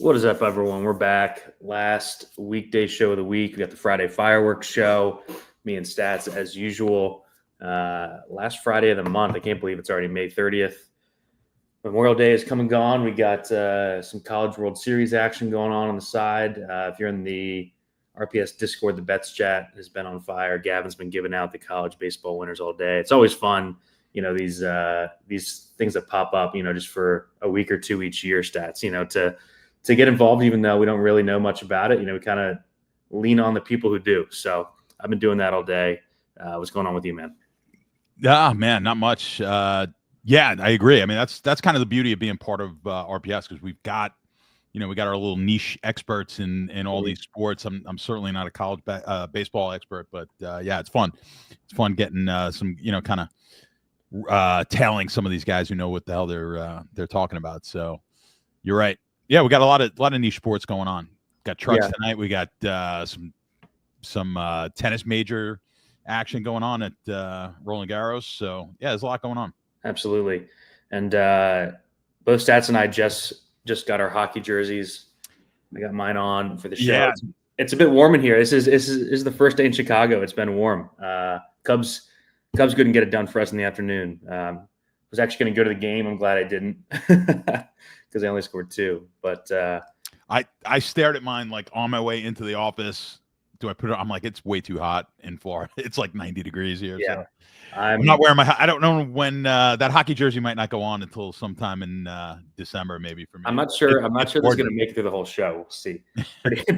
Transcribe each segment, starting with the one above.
What is up, everyone? We're back. Last weekday show of the week. We got the Friday fireworks show. Me and Stats as usual. Last Friday of the month. I can't believe it's already May 30th. Memorial Day is come and gone. We got some College World Series action going on the side. If you're in the RPS Discord, the Bets Chat has been on fire. Gavin's been giving out the college baseball winners all day. It's always fun, these things that pop up, just for a week or two each year, Stats, to get involved, even though we don't really know much about it. We kind of lean on the people who do. So I've been doing that all day. What's going on with you, man? Yeah, man, not much. Yeah, I agree. I mean, that's kind of the beauty of being part of RPS, because we've got, we got our little niche experts in all these sports. I'm certainly not a college baseball expert, but yeah, it's fun. It's fun getting some, kind of tailing some of these guys who know what the hell they're talking about. So you're right. Yeah, we got a lot of niche sports going on. Got trucks tonight. We got some tennis major action going on at Roland Garros. So yeah, there's a lot going on. Absolutely. And both Stats and I just got our hockey jerseys. I got mine on for the show. Yeah. It's a bit warm in here. This is the first day in Chicago. It's been warm. Cubs couldn't get it done for us in the afternoon. I was actually going to go to the game. I'm glad I didn't, because they only scored 2. But I stared at mine like on my way into the office. Do I put it? I'm like, it's way too hot in Florida. It's like 90 degrees here. Yeah. So I'm not wearing I don't know when that hockey jersey might not go on until sometime in December, maybe for me. I'm not sure. This is going to make it through the whole show. We'll see.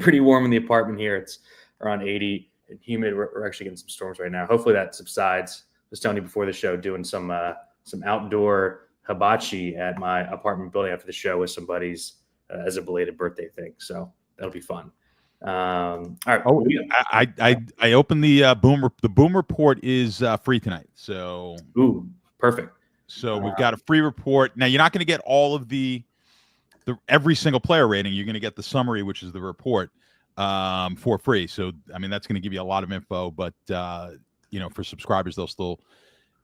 Pretty warm in the apartment here. It's around 80 and humid. We're actually getting some storms right now. Hopefully that subsides. I was telling you before the show, doing some outdoor hibachi at my apartment building after the show with some buddies as a belated birthday thing. So that'll be fun. All right. Oh, I opened the Boom. The Boom report is free tonight. So perfect. So we've got a free report. Now you're not going to get all of the every single player rating. You're going to get the summary, which is the report, for free. So I mean, that's going to give you a lot of info. But for subscribers,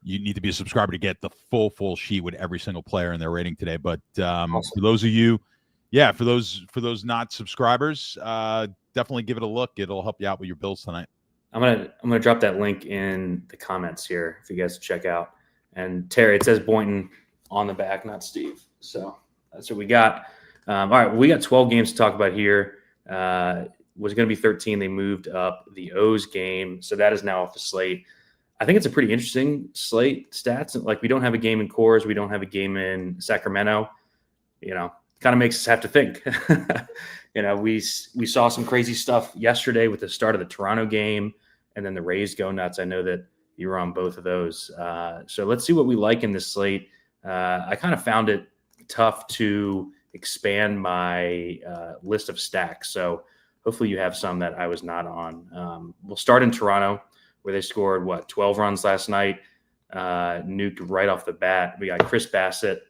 you need to be a subscriber to get the full sheet with every single player and their rating today. But awesome. For those of you, for those not subscribers, definitely give it a look. It'll help you out with your bills tonight. I'm gonna drop that link in the comments here for you guys to check out. And Terry, it says Boynton on the back, not Steve. So that's what we got. All right, we got 12 games to talk about here. Was going to be 13. They moved up the O's game, so that is now off the slate. I think it's a pretty interesting slate, Stats. Like, we don't have a game in Coors, we don't have a game in Sacramento. Kind of makes us have to think. We saw some crazy stuff yesterday with the start of the Toronto game, and then the Rays go nuts. I know that you were on both of those. So let's see what we like in this slate. I kind of found it tough to expand my list of stacks. So hopefully you have some that I was not on. We'll start in Toronto, where they scored 12 runs last night. Nuked right off the bat. We got Chris Bassett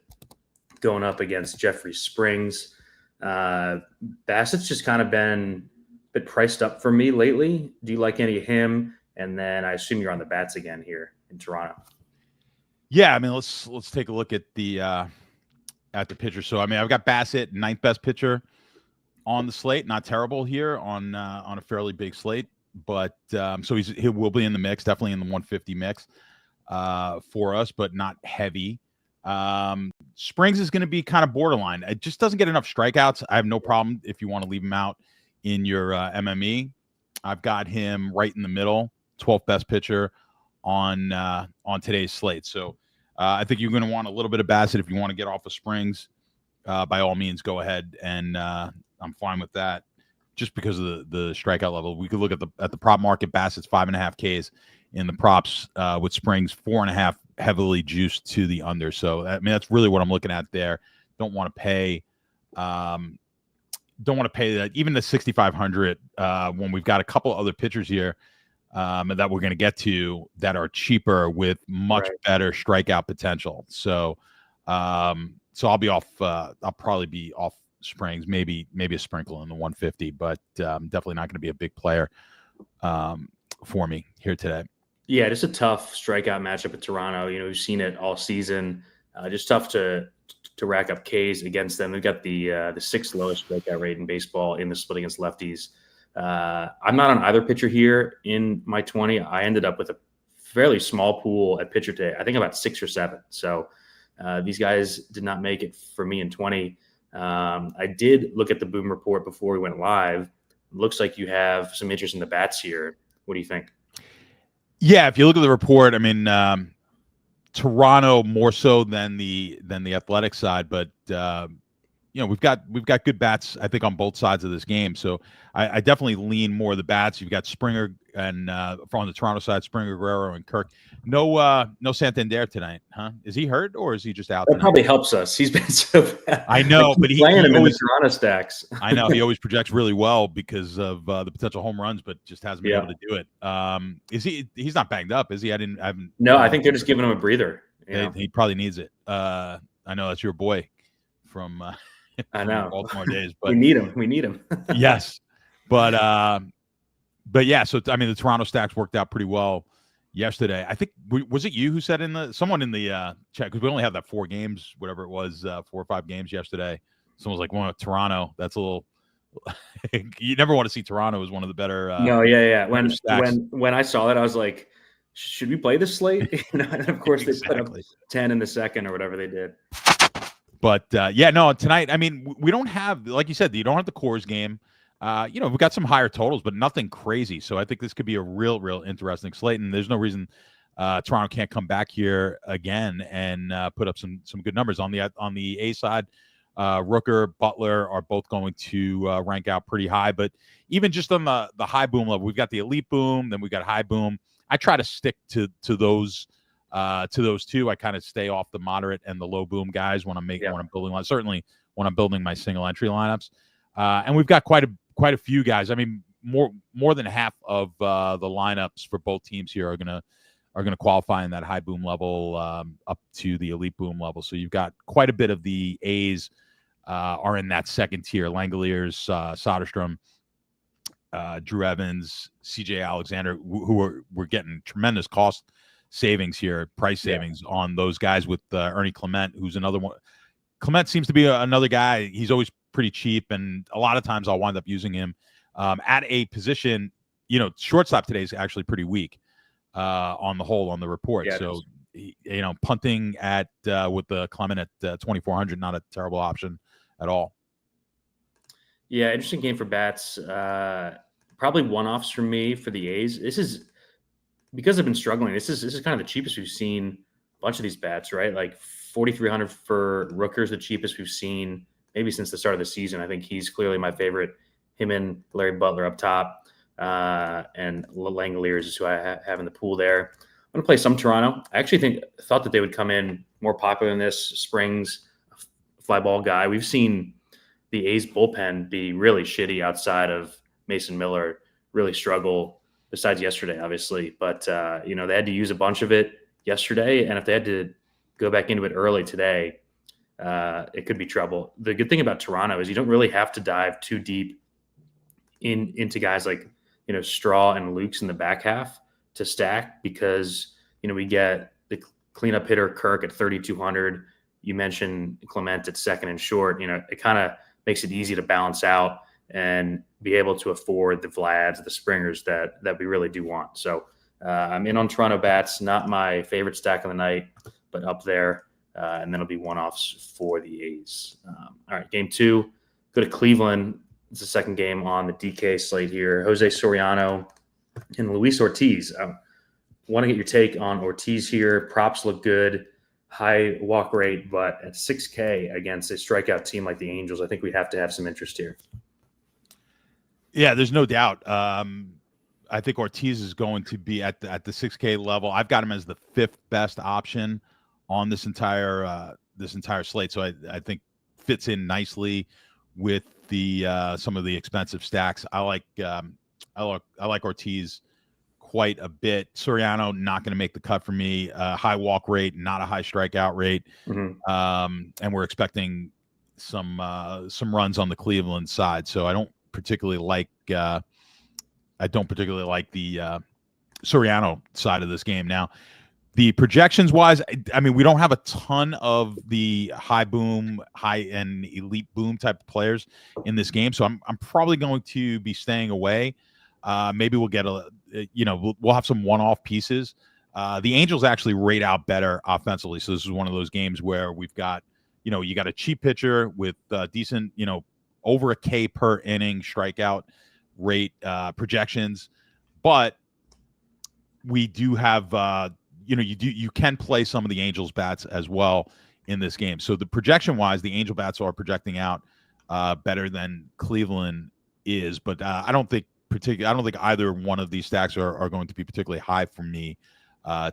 going up against Jeffrey Springs. Bassett's just kind of been a bit priced up for me lately. Do you like any of him? And then I assume you're on the bats again here in Toronto. Yeah, I mean, let's take a look at the pitcher. So I mean, I've got Bassett, 9th best pitcher on the slate. Not terrible here on a fairly big slate, but so he will be in the mix, definitely in the 150 mix for us, but not heavy. Springs is going to be kind of borderline. It just doesn't get enough strikeouts. I have no problem if you want to leave him out in your MME. I've got him right in the middle, 12th best pitcher on today's slate. So I think you're going to want a little bit of Bassett if you want to get off of Springs. By all means, go ahead, and I'm fine with that. Just because of the strikeout level, we could look at the prop market. Bassett's 5.5 Ks in the props, with Springs 4.5 heavily juiced to the under. So I mean, that's really what I'm looking at there. Don't want to pay that, even the 6,500 when we've got a couple other pitchers here that we're going to get to that are cheaper with much better strikeout potential. So I'll be off. I'll probably be off Springs, maybe a sprinkle in the 150, but definitely not going to be a big player for me here today. Yeah, just a tough strikeout matchup at Toronto. We've seen it all season. Just tough to rack up Ks against them. They've got the sixth lowest strikeout rate in baseball in the split against lefties. I'm not on either pitcher here in my 20. I ended up with a fairly small pool at pitcher today. I think about 6 or 7. So these guys did not make it for me in 20. I did look at the Boom report before we went live. Looks like you have some interest in the bats here. What do you think? Yeah, if you look at the report, I mean, Toronto more so than the Athletic side, but we've got good bats, I think, on both sides of this game. So I definitely lean more of the bats. You've got Springer and from the Toronto side, Springer, Guerrero, and Kirk. No Santander tonight, huh? Is he hurt or is he just out? That probably helps us. He's been so bad. I know, but he always, him in the Toronto stacks. I know he always projects really well because of the potential home runs, but just hasn't been able to do it. Is he? He's not banged up, is he? I haven't. No, I think they're just giving him a breather. He probably needs it. I know that's your boy from. I know Baltimore days, but we need him. Yes, but yeah. So I mean, the Toronto stacks worked out pretty well yesterday. I think was it you who said someone in the chat, because we only have that 4 games, whatever it was, 4 or 5 games yesterday. Someone was like, "Well, Toronto, that's a little." You never want to see Toronto as one of the better. No, yeah. When I saw that, I was like, "Should we play this slate?" And of course, they put up 10 in the second or whatever they did. But tonight, I mean, we don't have, like you said, you don't have the Coors game. We've got some higher totals, but nothing crazy. So I think this could be a real interesting slate. And there's no reason Toronto can't come back here again and put up some good numbers. On the A side, Rooker, Butler are both going to rank out pretty high. But even just on the high boom level, we've got the elite boom, then we've got high boom. I try to stick to those. To those two, I kind of stay off the moderate and the low boom guys when I'm building lines. Certainly when I'm building my single entry lineups, and we've got quite a few guys. I mean, more than half of the lineups for both teams here are gonna qualify in that high boom level up to the elite boom level. So you've got quite a bit of the A's are in that second tier. Langoliers, Soderstrom, Drew Evans, CJ Alexander, who we're getting tremendous cost savings here, price savings on those guys with Ernie Clement, who's another one. Clement seems to be another guy. He's always pretty cheap, and a lot of times I'll wind up using him at a position. Shortstop today is actually pretty weak on the whole on the report. Yeah, so punting at with the Clement at 2,400, not a terrible option at all. Yeah, interesting game for bats. Probably one-offs for me for the A's. This is because I've been struggling. This is kind of the cheapest we've seen a bunch of these bats, right? Like 4,300 for Rooker's the cheapest we've seen maybe since the start of the season. I think he's clearly my favorite. Him and Larry Butler up top, and Langoliers is who I have in the pool there. I'm going to play some Toronto. I actually thought that they would come in more popular than this. Springs, fly ball guy. We've seen the A's bullpen be really shitty outside of Mason Miller, really struggle. Besides yesterday, obviously, but they had to use a bunch of it yesterday, and if they had to go back into it early today, it could be trouble. The good thing about Toronto is you don't really have to dive too deep into guys like Straw and Lukes in the back half to stack, because we get the cleanup hitter Kirk at 3,200. You mentioned Clement at second and short. It kind of makes it easy to balance out and be able to afford the Vlads, the Springers that we really do want. So I'm in on Toronto bats, not my favorite stack of the night, but up there. And then it'll be one-offs for the A's. All right, game 2, go to Cleveland. It's the second game on the DK slate here. Jose Soriano and Luis Ortiz. I want to get your take on Ortiz here. Props look good, high walk rate, but at 6K against a strikeout team like the Angels, I think we have to have some interest here. Yeah, there's no doubt. I think Ortiz is going to be at the 6K level. I've got him as the 5th best option on this entire slate. So I think fits in nicely with the some of the expensive stacks. I like Ortiz quite a bit. Soriano not going to make the cut for me. High walk rate, not a high strikeout rate, and we're expecting some runs on the Cleveland side. So I don't particularly like the Soriano side of this game. Now, The projections wise, I mean, we don't have a ton of the high boom, high and elite boom type of players in this game, so I'm probably going to be staying away. Maybe we'll get we'll have some one-off pieces. The Angels actually rate out better offensively, so this is one of those games where we've got, you got a cheap pitcher with decent, over a K per inning strikeout rate projections, but we do have you can play some of the Angels bats as well in this game. So the projection wise, the Angel bats are projecting out better than Cleveland is, but I don't think either one of these stacks are going to be particularly high for me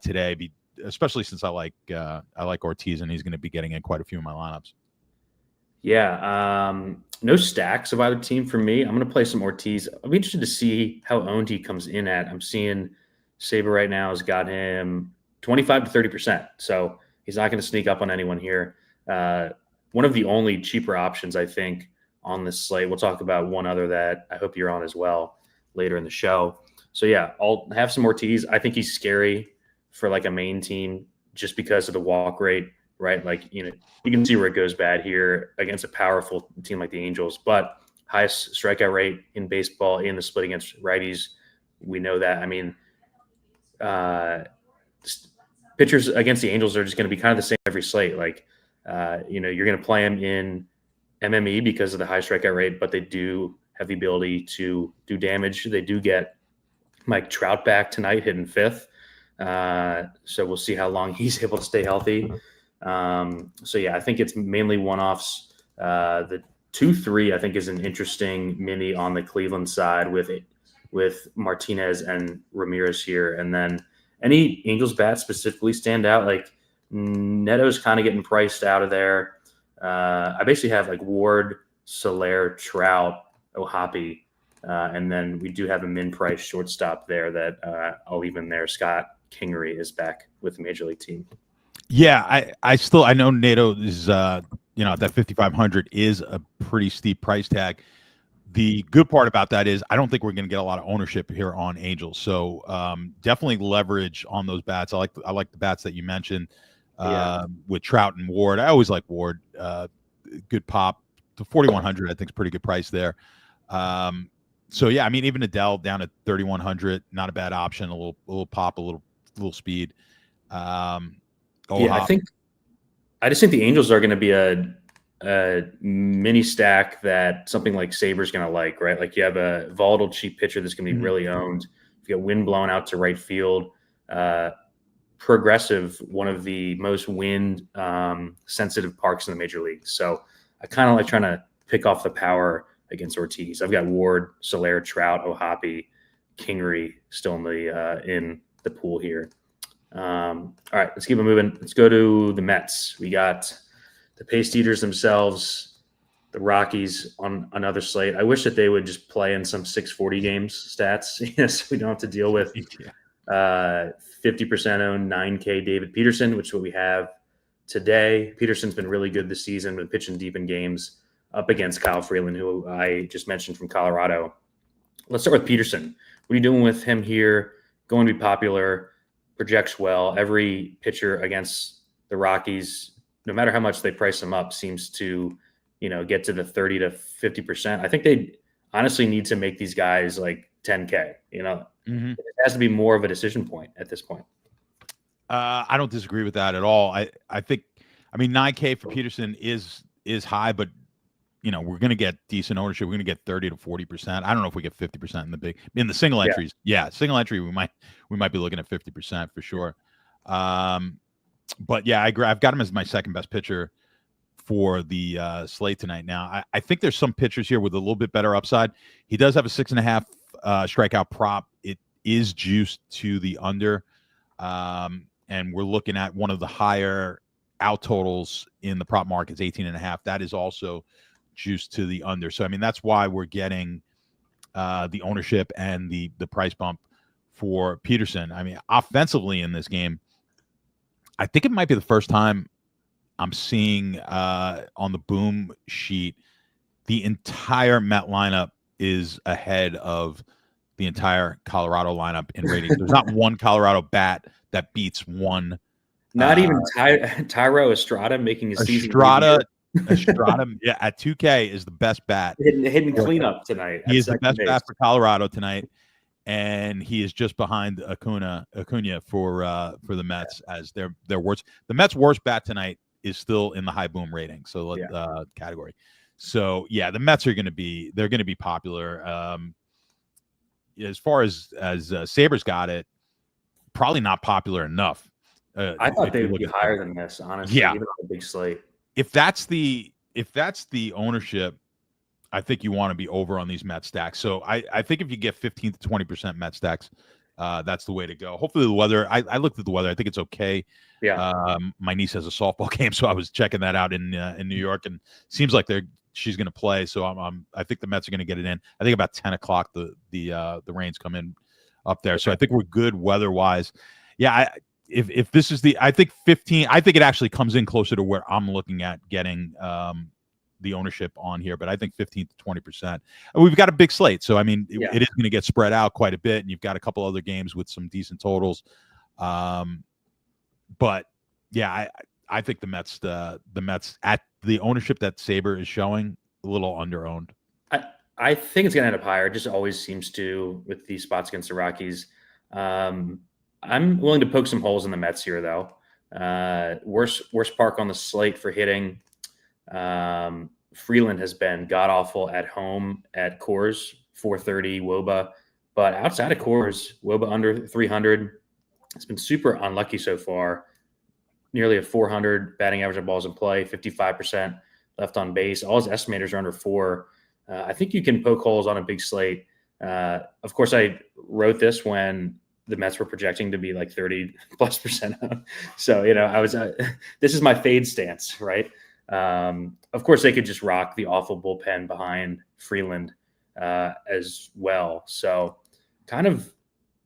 today, especially since I like Ortiz, and he's going to be getting in quite a few of my lineups. Yeah, no stacks of either team for me. I'm going to play some Ortiz. I'll be interested to see how owned he comes in at. I'm seeing Saber right now has got him 25 to 30%. So he's not going to sneak up on anyone here. One of the only cheaper options, I think, on this slate. We'll talk about one other that I hope you're on as well later in the show. So yeah, I'll have some Ortiz. I think he's scary for like a main team just because of the walk rate, right? Like, you can see where it goes bad here against a powerful team like the Angels, but highest strikeout rate in baseball in the split against righties. We know that. I mean, pitchers against the Angels are just going to be kind of the same every slate. Like, you're going to play them in MME because of the high strikeout rate, but they do have the ability to do damage. They do get Mike Trout back tonight, hitting fifth. So we'll see how long he's able to stay healthy. So yeah, I think it's mainly one-offs. The 2-3, I think, is an interesting mini on the Cleveland side with Martinez and Ramirez here. And then any Angels bats specifically stand out? Like Neto's kind of getting priced out of there. I basically have like Ward, Soler, Trout, Ohapi, and then we do have a min price shortstop there that I'll leave in there. Scott Kingery is back with the major league team. Yeah, I know Neto is that 5,500 is a pretty steep price tag. The good part about that is I don't think we're going to get a lot of ownership here on Angels. So definitely leverage on those bats. I like the bats that you mentioned with Trout and Ward. I always like Ward. Good pop to 4,100. I think is pretty good price there. So yeah, I mean, even Adele down at 3,100, not a bad option. A little pop, a little speed. I just think the Angels are going to be a mini stack that something like Saber's going to like, right? Like you have a volatile cheap pitcher that's going to be really owned. You get wind blown out to right field. Progressive, one of the most wind sensitive parks in the major leagues. So I kind of like trying to pick off the power against Ortiz. I've got Ward, Soler, Trout, Ohapi, Kingery still in the pool here. All right, let's keep it moving. Let's go to the Mets. We got the Pace Eaters themselves, the Rockies on another slate. I wish that they would just play in some 640 games stats. Yes, we don't have to deal with 50% owned 9K David Peterson, which is what we have today. Peterson's been really good this season, been pitching deep in games up against Kyle Freeland, who I just mentioned from Colorado. Let's start with Peterson. What are you doing with him here? Going to be popular, projects well. Every pitcher against the Rockies, no matter how much they price them up, seems to, get to the 30 to 50%. I think they honestly need to make these guys like 10K. It has to be more of a decision point at this point. I don't disagree with that at all. I think 9K for Peterson is high, but we're going to get decent ownership. We're going to get 30 to 40%. I don't know if we get 50% in the single entries. Yeah, single entry we might be looking at 50% for sure. But yeah, I agree. I've got him as my second best pitcher for the slate tonight. Now, I think there's some pitchers here with a little bit better upside. He does have a 6.5 strikeout prop. It is juiced to the under, and we're looking at one of the higher out totals in the prop markets, 18.5. That is also juiced to the under. So that's why we're getting the ownership and the price bump for Peterson. Offensively in this game, I think it might be the first time I'm seeing on the boom sheet the entire Met lineup is ahead of the entire Colorado lineup in ratings. There's not one Colorado bat that beats one. Not even Tyro Estrada making his season. Estrada, yeah, at 2K is the best bat. Hitting cleanup tonight. He is the best bat for Colorado tonight, and he is just behind Acuna for the Mets as their worst. The Mets' worst bat tonight is still in the high boom rating, so category. So yeah, the Mets are going to be popular. As far as Sabres got it, probably not popular enough. I thought they would be higher than this, honestly. Yeah, even on a big slate. If that's the ownership, I think you want to be over on these Met stacks. So I think if you get 15 to 20% Met stacks, that's the way to go. Hopefully the weather. I looked at the weather. I think it's okay. Yeah. My niece has a softball game, so I was checking that out in New York, and seems like she's going to play. So I think the Mets are going to get it in. I think about 10 o'clock the rains come in up there. So I think we're good weather wise. Yeah. If this is I think 15, I think it actually comes in closer to where I'm looking at getting the ownership on here, but I think 15 to 20%. We've got a big slate, so I mean, it is going to get spread out quite a bit, and you've got a couple other games with some decent totals. But yeah, I think the Mets at the ownership that Saber is showing, a little underowned. I think it's going to end up higher. It just always seems to with these spots against the Rockies. I'm willing to poke some holes in the Mets here, though. Worst park on the slate for hitting. Freeland has been god-awful at home at Coors, 430 WOBA. But outside of Coors, WOBA under 300. It's been super unlucky so far. Nearly a 400 batting average on balls in play, 55% left on base. All his estimators are under 4. I think you can poke holes on a big slate. Of course, I wrote this when the Mets were projecting to be like 30+%. So, I was, this is my fade stance, right? Of course, they could just rock the awful bullpen behind Freeland as well. So kind of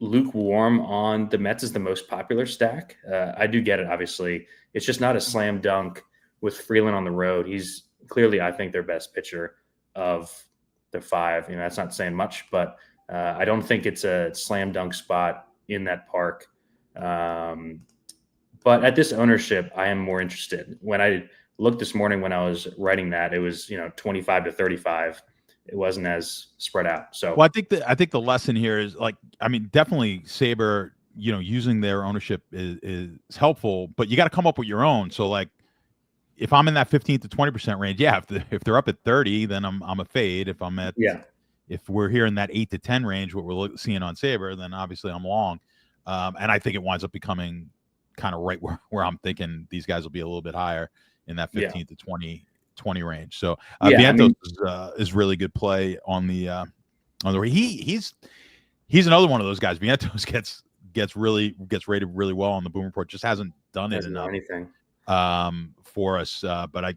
lukewarm on the Mets is the most popular stack. I do get it, obviously. It's just not a slam dunk with Freeland on the road. He's clearly, I think, their best pitcher of the 5. That's not saying much, but I don't think it's a slam dunk spot in that park. But at this ownership, I am more interested. When I looked this morning when I was writing that, it was 25 to 35. It wasn't as spread out. So well, I think the lesson here is definitely Saber, using their ownership is helpful, but you got to come up with your own. So like if I'm in that 15 to 20% range, if they're up at 30, then I'm a fade. If I'm at if we're here in that 8 to 10 range, what we're seeing on Saber, then obviously I'm long. And I think it winds up becoming kind of right where I'm thinking these guys will be a little bit higher in that 15 to 20 range. So Vientos is really good play on the he's another one of those guys. Vientos gets rated really well on the Boom Report. Just hasn't done it enough for us. But I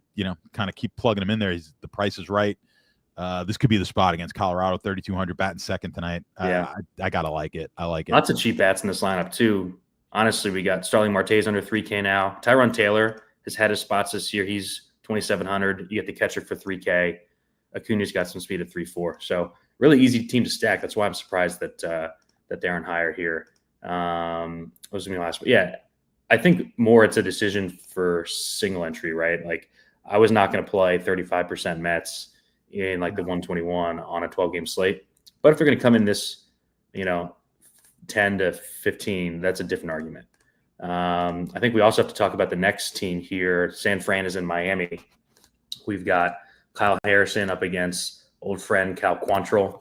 kind of keep plugging him in there. The price is right. This could be the spot against Colorado, 3,200 batting second tonight. I gotta like it. I like it. Lots of cheap bats in this lineup too. Honestly, we got Starling Marte's under 3K now. Tyrone Taylor has had his spots this year. He's 2,700. You get the catcher for 3K. Acuna's got some speed at 3.4. So really easy team to stack. That's why I'm surprised that they aren't higher here. What was my last? Yeah, I think more it's a decision for single entry, right? Like I was not going to play 35% Mets in like the 121 on a 12-game slate. But if they're going to come in this, 10 to 15, that's a different argument. I think we also have to talk about the next team here. San Fran is in Miami. We've got Kyle Harrison up against old friend Cal Quantrill.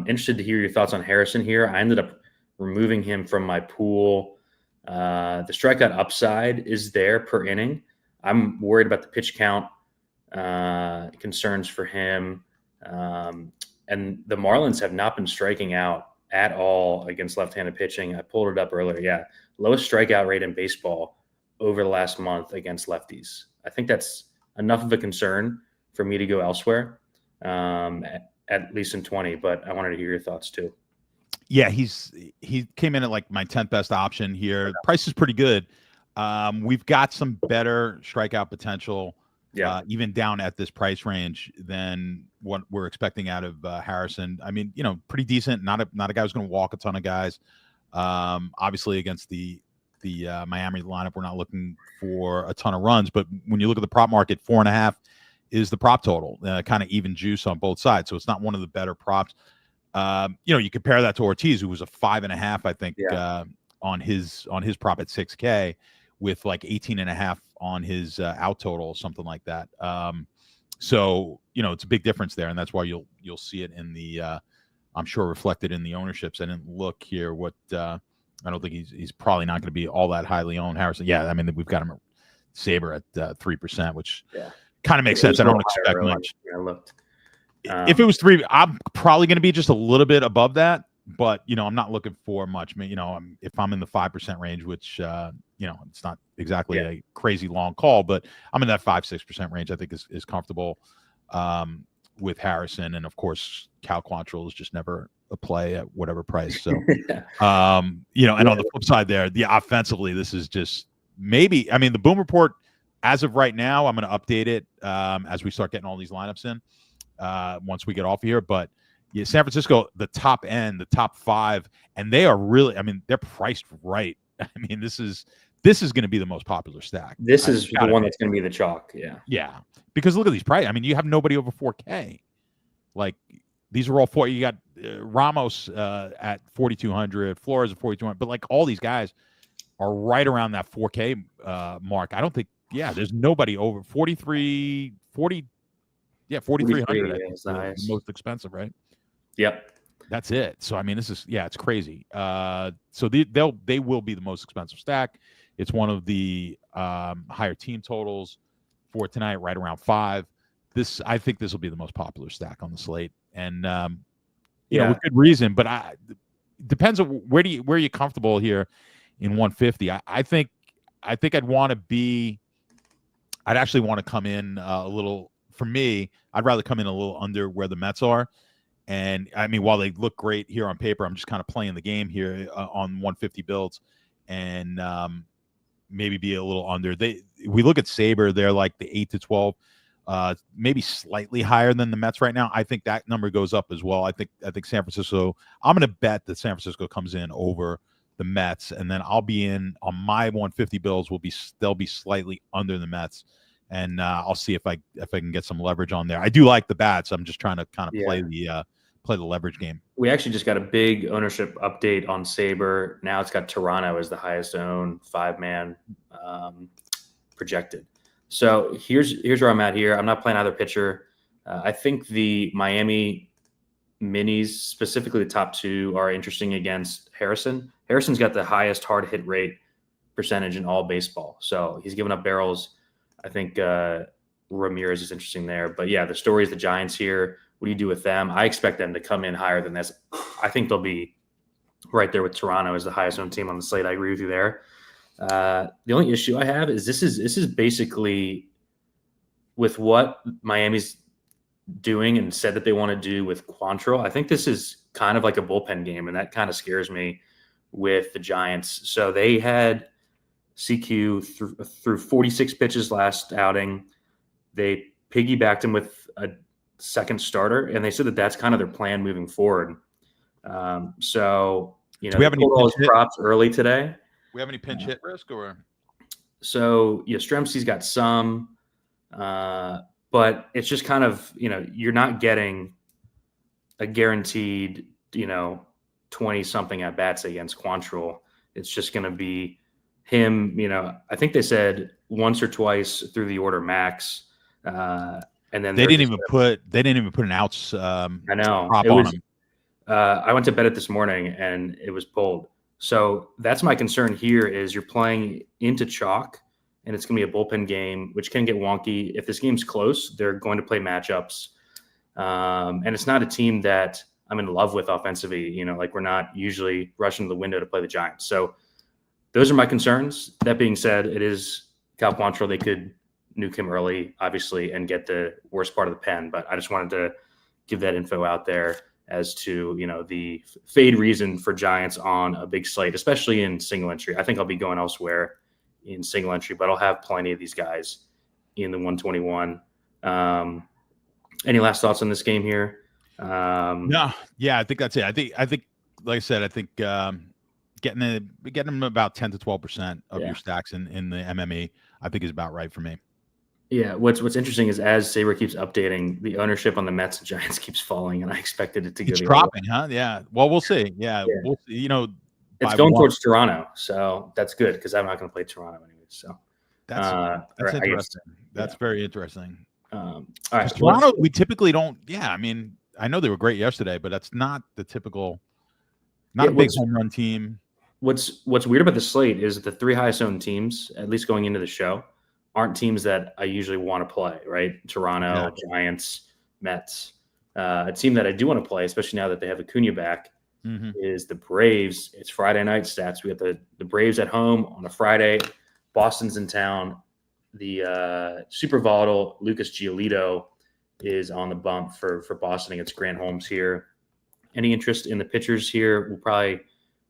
Interested to hear your thoughts on Harrison here. I ended up removing him from my pool. The strikeout upside is there per inning. I'm worried about the pitch count concerns for him. And the Marlins have not been striking out at all against left-handed pitching. I pulled it up earlier. Yeah. Lowest strikeout rate in baseball over the last month against lefties. I think that's enough of a concern for me to go elsewhere, at least in 20, but I wanted to hear your thoughts too. Yeah, he came in at like my 10th best option here. The price is pretty good. We've got some better strikeout potential even down at this price range than what we're expecting out of Harrison. I mean, pretty decent. Not a guy who's going to walk a ton of guys. Obviously, against the Miami lineup, we're not looking for a ton of runs. But when you look at the prop market, 4.5 is the prop total. Kind of even juice on both sides, so it's not one of the better props. You compare that to Ortiz, who was a 5.5, I think, on his prop at 6K, with like 18.5 on his out total, something like that. So it's a big difference there, and that's why you'll see it in the I'm sure reflected in the ownerships. I didn't look here what I don't think he's probably not going to be all that highly owned. Harrison, I mean, we've got him at Saber at 3%, which kind of makes sense. I don't expect much. I looked. If it was 3, I'm probably going to be just a little bit above that, but I'm not looking for much. I mean, if I'm in the 5% range, which it's not exactly a crazy long call, but I'm in that 5-6% range, I think is comfortable with Harrison. And of course, Cal Quantrill is just never a play at whatever price. So, and on the flip side there, offensively, this is just maybe, I mean, the Boom Report as of right now, I'm going to update it as we start getting all these lineups in once we get off here. But San Francisco, the top end, the top 5, and they are really, I mean, they're priced right. I mean, this is going to be the most popular stack. This is the one that's going to be the chalk. Yeah. Because look at these prices. I mean, you have nobody over 4K. Like, these are all 4. You got Ramos at 4,200, Flores at 4,200, but like all these guys are right around that 4K mark. I don't think, there's nobody over 4,300. Is the most expensive, right? Yep. That's it. So I mean, this is it's crazy. So they will be the most expensive stack. It's one of the higher team totals for tonight, right around 5. I think this will be the most popular stack on the slate, and with good reason. But depends on where you're comfortable here in 150. I think I'd want to be. I'd actually want to come in a little. For me, I'd rather come in a little under where the Mets are. And I mean, while they look great here on paper, I'm just kind of playing the game here on 150 builds, and maybe be a little under. We look at Saber, they're like the 8 to 12, maybe slightly higher than the Mets right now. I think that number goes up as well. I think San Francisco. I'm going to bet that San Francisco comes in over the Mets, and then I'll be in on my 150 builds. They'll be slightly under the Mets. And I'll see if I can get some leverage on there. I do like the bats. I'm just trying to kind of play the leverage game. We actually just got a big ownership update on Saber. Now it's got Toronto as the highest owned 5-man projected. So here's where I'm at here. I'm not playing either pitcher. I think the Miami minis, specifically the top 2, are interesting against Harrison. Harrison's got the highest hard hit rate percentage in all baseball. So he's given up barrels. I think Ramirez is interesting there. But the story is the Giants here. What do you do with them? I expect them to come in higher than this. I think they'll be right there with Toronto as the highest owned team on the slate. I agree with you there. The only issue I have is this is basically with what Miami's doing and said that they want to do with Quantrill. I think this is kind of like a bullpen game, and that kind of scares me with the Giants. So they had CQ through 46 pitches last outing. They piggybacked him with a second starter, and they said that that's kind of their plan moving forward. So do we have any all his props early today? We have any pinch hit risk or? So Yastrzemski's got some, but it's just kind of you're not getting a guaranteed 20 something at bats against Quantrill. It's just going to be him, I think they said once or twice through the order max, and then they didn't even put an outs. I know. Prop on him. I went to bet it this morning and it was pulled. So that's my concern here is you're playing into chalk, and it's going to be a bullpen game, which can get wonky. If this game's close, they're going to play matchups, and it's not a team that I'm in love with offensively. Like we're not usually rushing to the window to play the Giants. So those are my concerns. That being said, it is Cal Quantrill. They could nuke him early, obviously, and get the worst part of the pen. But I just wanted to give that info out there as to, the fade reason for Giants on a big slate, especially in single entry. I think I'll be going elsewhere in single entry, but I'll have plenty of these guys in the 121. Any last thoughts on this game here? No, yeah, I think that's it. I think, like I said, I think getting them about 10 to 12% of your stacks in the MME, I think is about right for me. Yeah, what's interesting is as Saber keeps updating, the ownership on the Mets and Giants keeps falling, and I expected it to go. It's dropping, huh? Yeah. Well, we'll see. Yeah. We'll see. It's going towards Toronto, so that's good because I'm not going to play Toronto anyway. So that's interesting. That's very interesting. All right, Toronto, we typically don't. Yeah, I mean, I know they were great yesterday, but that's not the typical. Not a big home run team. What's weird about the slate is the 3 highest owned teams, at least going into the show, aren't teams that I usually want to play. Right, Toronto, Giants, Mets. A team that I do want to play, especially now that they have Acuna back, is the Braves. It's Friday night stats. We got the Braves at home on a Friday. Boston's in town. The super volatile Lucas Giolito is on the bump for Boston against Grant Holmes here. Any interest in the pitchers here? We'll probably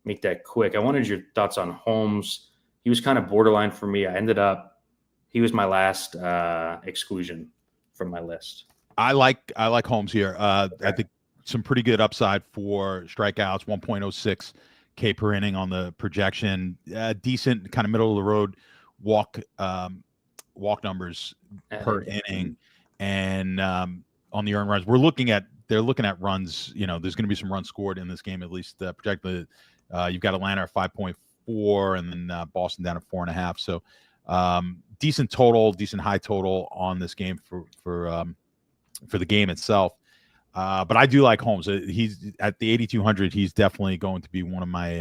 make that quick. I wanted your thoughts on Holmes. He was kind of borderline for me. He was my last exclusion from my list. I like Holmes here. I think some pretty good upside for strikeouts, 1.06 K per inning on the projection. Decent kind of middle of the road walk numbers per inning, and on the earned runs, they're looking at runs. There's going to be some runs scored in this game, at least projected. You've got Atlanta at 5.4, and then Boston down at 4.5. So decent high total on this game for the game itself. But I do like Holmes. He's at the 8,200. He's definitely going to be one of my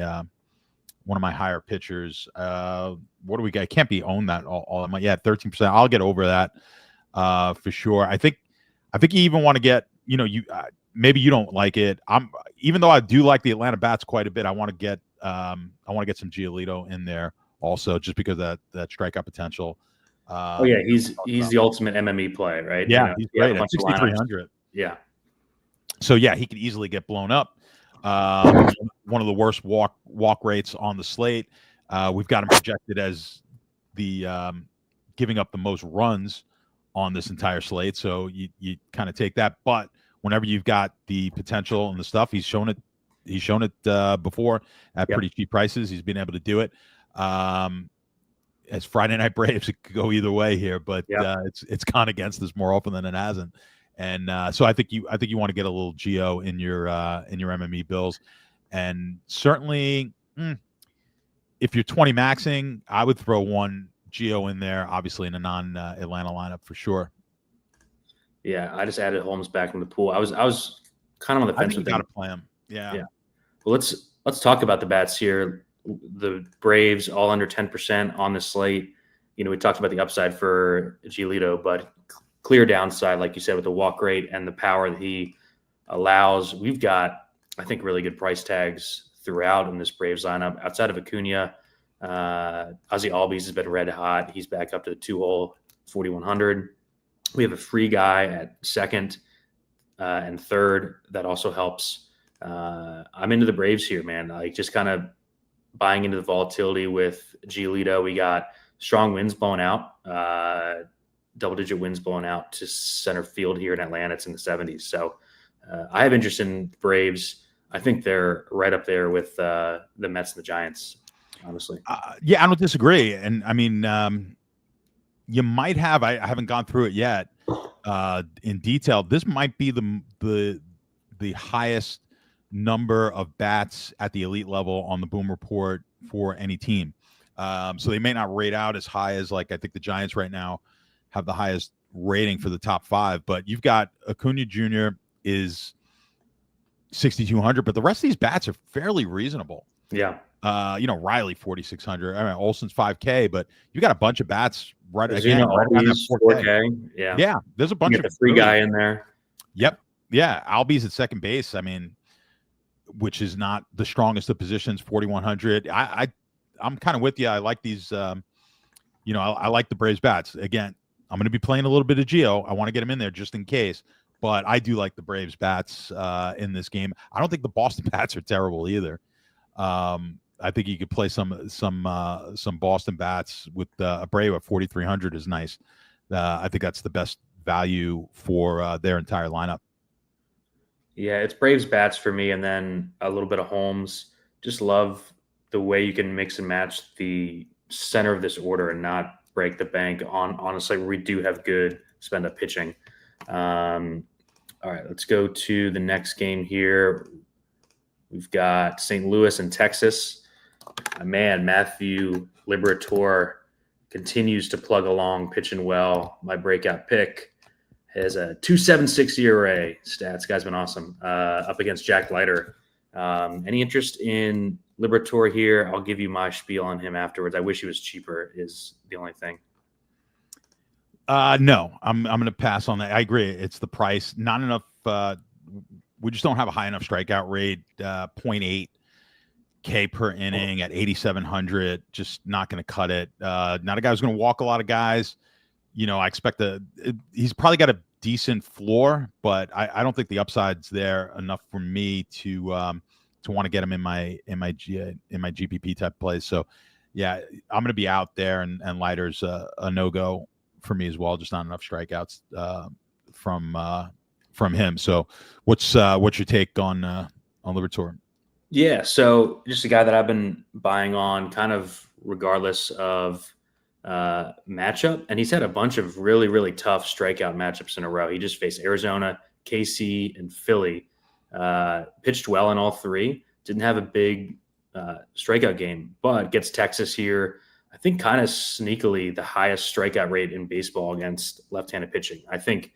higher pitchers. What do we got? Can't be owned that all that much. Yeah, 13%. I'll get over that for sure. I think you even want to get. Maybe you don't like it. Even though I do like the Atlanta bats quite a bit. I want to get some Giolito in there also, just because of that strikeout potential. He's the ultimate MME play, right? Yeah, he's great at 6,300. Yeah. So yeah, he could easily get blown up. One of the worst walk rates on the slate. We've got him projected as the giving up the most runs on this entire slate. So you kind of take that. But whenever you've got the potential and the stuff, he's shown it before at pretty cheap prices. He's been able to do it. As Friday Night Braves, it could go either way here, but it's gone against us more often than it hasn't. And so I think you want to get a little Geo in your MME bills, and certainly if you're 20 maxing, I would throw one Geo in there, obviously in a non-Atlanta lineup for sure. Yeah, I just added Holmes back in the pool. I was kind of on the fence. I think you got to play him. Yeah. Well, let's talk about the bats here. The Braves all under 10% on the slate. We talked about the upside for Giolito, but clear downside, like you said, with the walk rate and the power that he allows. We've got, I think, really good price tags throughout in this Braves lineup. Outside of Acuna, Ozzie Albies has been red hot. He's back up to the 2-hole 4,100. We have a free guy at second and third. That also helps. I'm into the Braves here, man. Like, just kind of buying into the volatility with Giolito. We got strong winds blowing out, double-digit winds blowing out to center field here in Atlanta. It's in the 70s. So I have interest in Braves. I think they're right up there with the Mets and the Giants, honestly. Yeah, I don't disagree. And I mean, you might have. I haven't gone through it yet in detail. This might be the highest number of bats at the elite level on the Boom Report for any team. So they may not rate out as high as, like, I think the Giants right now have the highest rating for the top 5. But you've got Acuna Jr. is 6,200, but the rest of these bats are fairly reasonable. Yeah. Riley 4,600. I mean, Olson's 5K, but you got a bunch of bats right around that 4K. Yeah. There's a bunch of the free guy in there. Yep. Yeah. Albies at second base. I mean, which is not the strongest of positions, 4,100. I'm kind of with you. I like these. I like the Braves bats. Again, I'm going to be playing a little bit of Geo. I want to get him in there just in case. But I do like the Braves bats in this game. I don't think the Boston bats are terrible either. I think you could play some Boston bats with a Brave at 4,300 is nice. I think that's the best value for their entire lineup. Yeah, it's Braves bats for me, and then a little bit of Holmes. Just love the way you can mix and match the center of this order and not break the bank on honestly we do have good spend up pitching. All right, let's go to the next game here. We've got St. Louis and Texas. Man, Matthew Liberatore continues to plug along, pitching well. My breakout pick has a 2.76 ERA. Stats, guy's been awesome. Up against Jack Leiter. Any interest in Liberatore here? I'll give you my spiel on him afterwards. I wish he was cheaper is the only thing. No, I'm going to pass on that. I agree. It's the price. Not enough. We just don't have a high enough strikeout rate. 0.8 K per inning at 8,700. Just not going to cut it. Not a guy who's going to walk a lot of guys. I expect he's probably got a decent floor, but I don't think the upside's there enough for me to want to get him in my GPP type plays. So yeah, I'm going to be out there, and Leiter's a no-go for me as well. Just not enough strikeouts from him. So what's your take on Liberatore? Yeah, so just a guy that I've been buying on kind of regardless of matchup, and he's had a bunch of really, really tough strikeout matchups in a row. He just faced Arizona, KC, and Philly. Pitched well in all three. Didn't have a big strikeout game, but gets Texas here. I think kind of sneakily the highest strikeout rate in baseball against left-handed pitching. I think,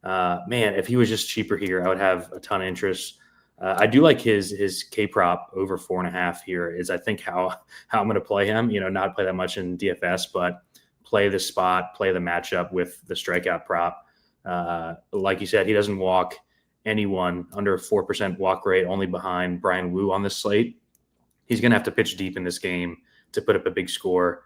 man, if he was just cheaper here, I would have a ton of interest. I do like his K prop over 4.5 here is I think how I'm going to play him, not play that much in DFS, but play the spot, play the matchup with the strikeout prop. Like you said, he doesn't walk anyone under a 4% walk rate, only behind Brian Wu on this slate. He's going to have to pitch deep in this game to put up a big score.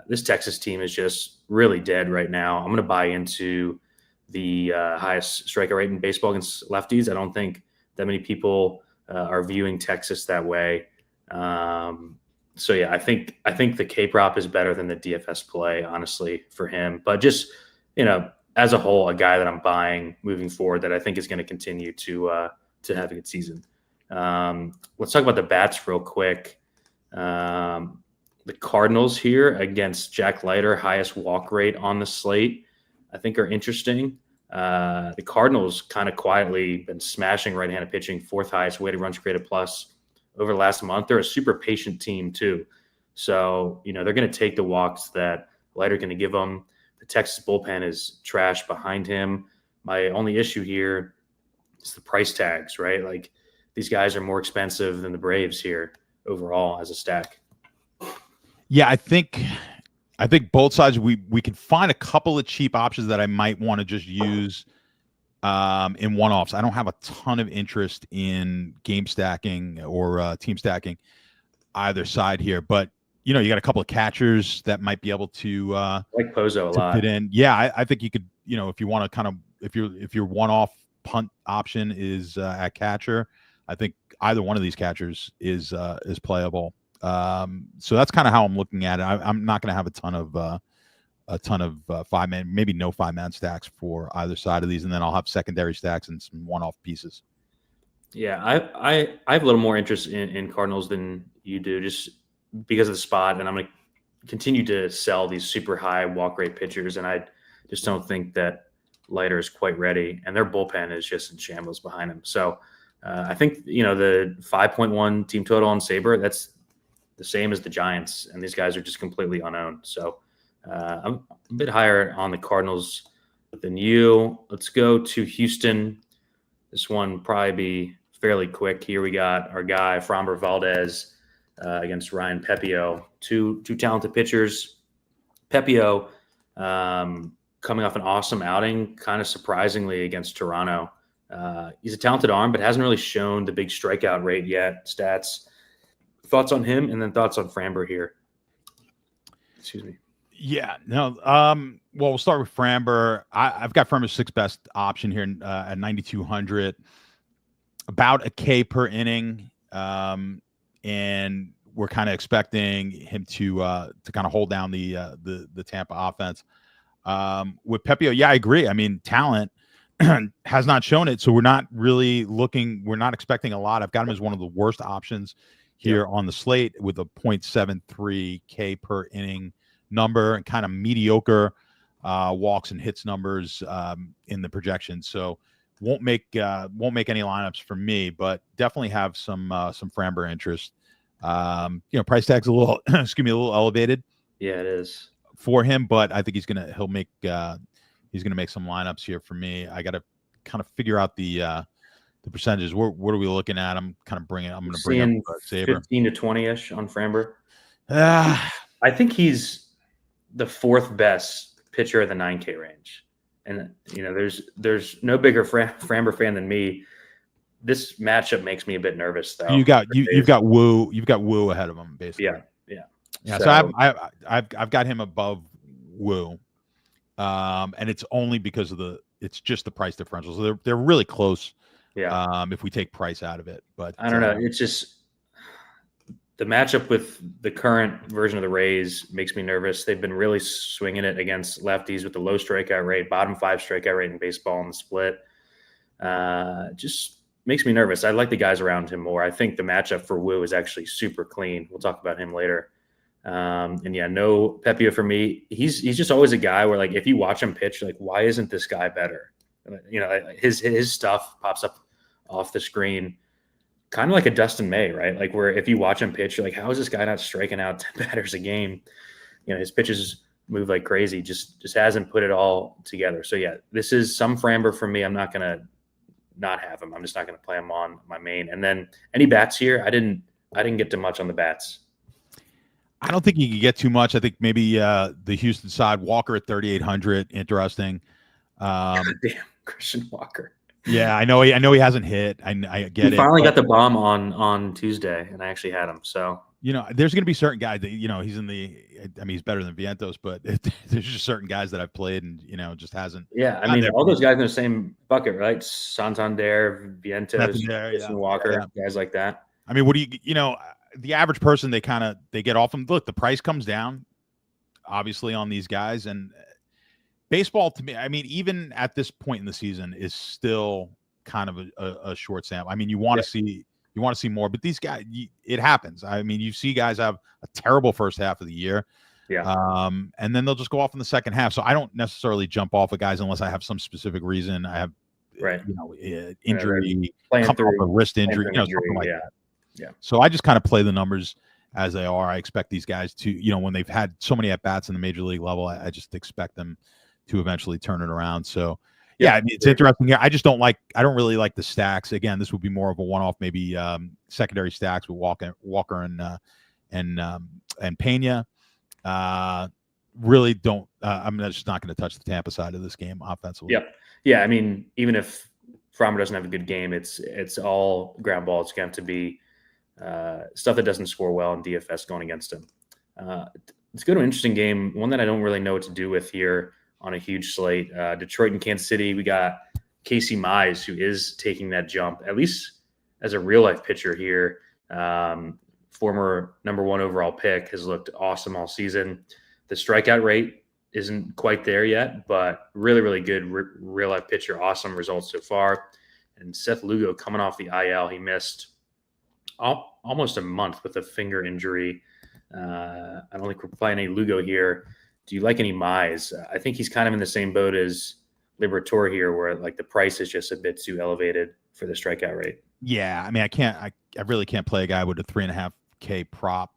This Texas team is just really dead right now. I'm going to buy into the highest strikeout rate in baseball against lefties. I don't think that many people are viewing Texas that way. So yeah, I think the K prop is better than the DFS play, honestly, for him. But just as a whole, a guy that I'm buying moving forward that I think is going to continue to have a good season. Let's talk about the bats real quick. The Cardinals here against Jack Leiter, highest walk rate on the slate, I think are interesting. The Cardinals kind of quietly been smashing right-handed pitching, fourth highest weighted runs created plus over the last month. They're a super patient team too. So, they're going to take the walks that Leiter's going to give them. The Texas bullpen is trash behind him. My only issue here is the price tags, right? Like these guys are more expensive than the Braves here overall as a stack. Yeah, I think both sides we can find a couple of cheap options that I might want to just use in one-offs. I don't have a ton of interest in game stacking or team stacking either side here, but you got a couple of catchers that might be able to like Pozo a lot. Fit in. Yeah, I think you could, if you want to kind of if your one-off punt option is at catcher, I think either one of these catchers is playable. So that's kind of how I'm looking at it. I'm not going to have a ton of 5-man, maybe no 5-man stacks for either side of these, and then I'll have secondary stacks and some one-off pieces. Yeah, I have a little more interest in Cardinals than you do, just because of the spot, and I'm going to continue to sell these super high walk rate pitchers, and I just don't think that Leiter is quite ready, and their bullpen is just in shambles behind him. So I think the 5.1 team total on Sabre, that's the same as the Giants, and these guys are just completely unowned. So I'm a bit higher on the Cardinals than you. Let's go to Houston. This one probably be fairly quick. Here we got our guy Framber Valdez against Ryan Pepio. Two talented pitchers. Pepio coming off an awesome outing, kind of surprisingly against Toronto. He's a talented arm, but hasn't really shown the big strikeout rate yet. Stats. Thoughts on him, and then thoughts on Framber here. Excuse me. Yeah, no. Well, we'll start with Framber. I've got Framber's sixth best option here at 9,200, about a K per inning, and we're kind of expecting him to kind of hold down the Tampa offense. With Pepio, yeah, I agree. I mean, talent has not shown it, so we're not expecting a lot. I've got him as one of the worst options here on the slate with a 0.73 K per inning number and kind of mediocre walks and hits numbers in the projection. So won't make any lineups for me, but definitely have some Framber interest. Price tag's a little a little elevated. Yeah, it is for him, but I think he's gonna make some lineups here for me. I got to kind of figure out the percentages. What are we looking at? I'm going to bring up 15 to 20-ish on Framber. I think he's the fourth best pitcher of the 9K range. And there's no bigger Framber fan than me. This matchup makes me a bit nervous, though. You've got Woo ahead of him, basically. Yeah. So I've got him above Woo, and it's only because it's just the price differential. So they're really close. Yeah. If we take price out of it, but I don't know. It's just the matchup with the current version of the Rays makes me nervous. They've been really swinging it against lefties with the low strikeout rate, bottom 5 strikeout rate in baseball in the split. Just makes me nervous. I like the guys around him more. I think the matchup for Woo is actually super clean. We'll talk about him later. No Pepio for me. He's just always a guy where, like, if you watch him pitch, like, why isn't this guy better? His stuff pops up off the screen, kind of like a Dustin May, right? Like, where if you watch him pitch, you're like, how is this guy not striking out 10 batters a game? His pitches move like crazy. Just hasn't put it all together. So yeah, this is some Framber for me. I'm not gonna not have him. I'm just not gonna play him on my main. And then any bats here, I didn't get too much on the bats. I don't think you can get too much. I think maybe the Houston side, Walker at 3,800, interesting. Damn, Christian Walker. Yeah, I know he hasn't hit. I get it. He finally got the bomb on Tuesday, and I actually had him. So there's going to be certain guys that he's in the. I mean, he's better than Vientos, but there's just certain guys that I've played and just hasn't. Yeah, I mean, all those guys in the same bucket, right? Santander, Vientos, Christian Walker, guys like that. I mean, what do you the average person, they get off them. Look, the price comes down, obviously, on these guys, and baseball, to me, I mean, even at this point in the season, is still kind of a short sample. I mean, you want to see more, but these guys, it happens. I mean, you see guys have a terrible first half of the year, and then they'll just go off in the second half. So I don't necessarily jump off of guys unless I have some specific reason. I have, injury, a wrist injury, something like that. Yeah. So I just kind of play the numbers as they are. I expect these guys to, when they've had so many at bats in the major league level, I just expect them to eventually turn it around. So I mean, it's interesting here. I don't really like the stacks. Again, this would be more of a one-off, maybe secondary stacks with Walker and Pena. Really don't. I'm just not going to touch the Tampa side of this game offensively. Yep. Yeah. I mean, even if Framber doesn't have a good game, it's all ground ball. It's going to be stuff that doesn't score well in DFS going against him. Let's go to an interesting game, one that I don't really know what to do with here on a huge slate. Detroit and Kansas City. We got Casey Mize, who is taking that jump, at least as a real-life pitcher here. Former number 1 overall pick, has looked awesome all season. The strikeout rate isn't quite there yet, but really, really good real-life pitcher. Awesome results so far. And Seth Lugo coming off the IL. He missed almost a month with a finger injury. I don't think we're playing any Lugo here. Do you like any Mize? I think he's kind of in the same boat as Liberatore here, where like the price is just a bit too elevated for the strikeout rate. Yeah, I mean, I really can't play a guy with a 3.5K prop.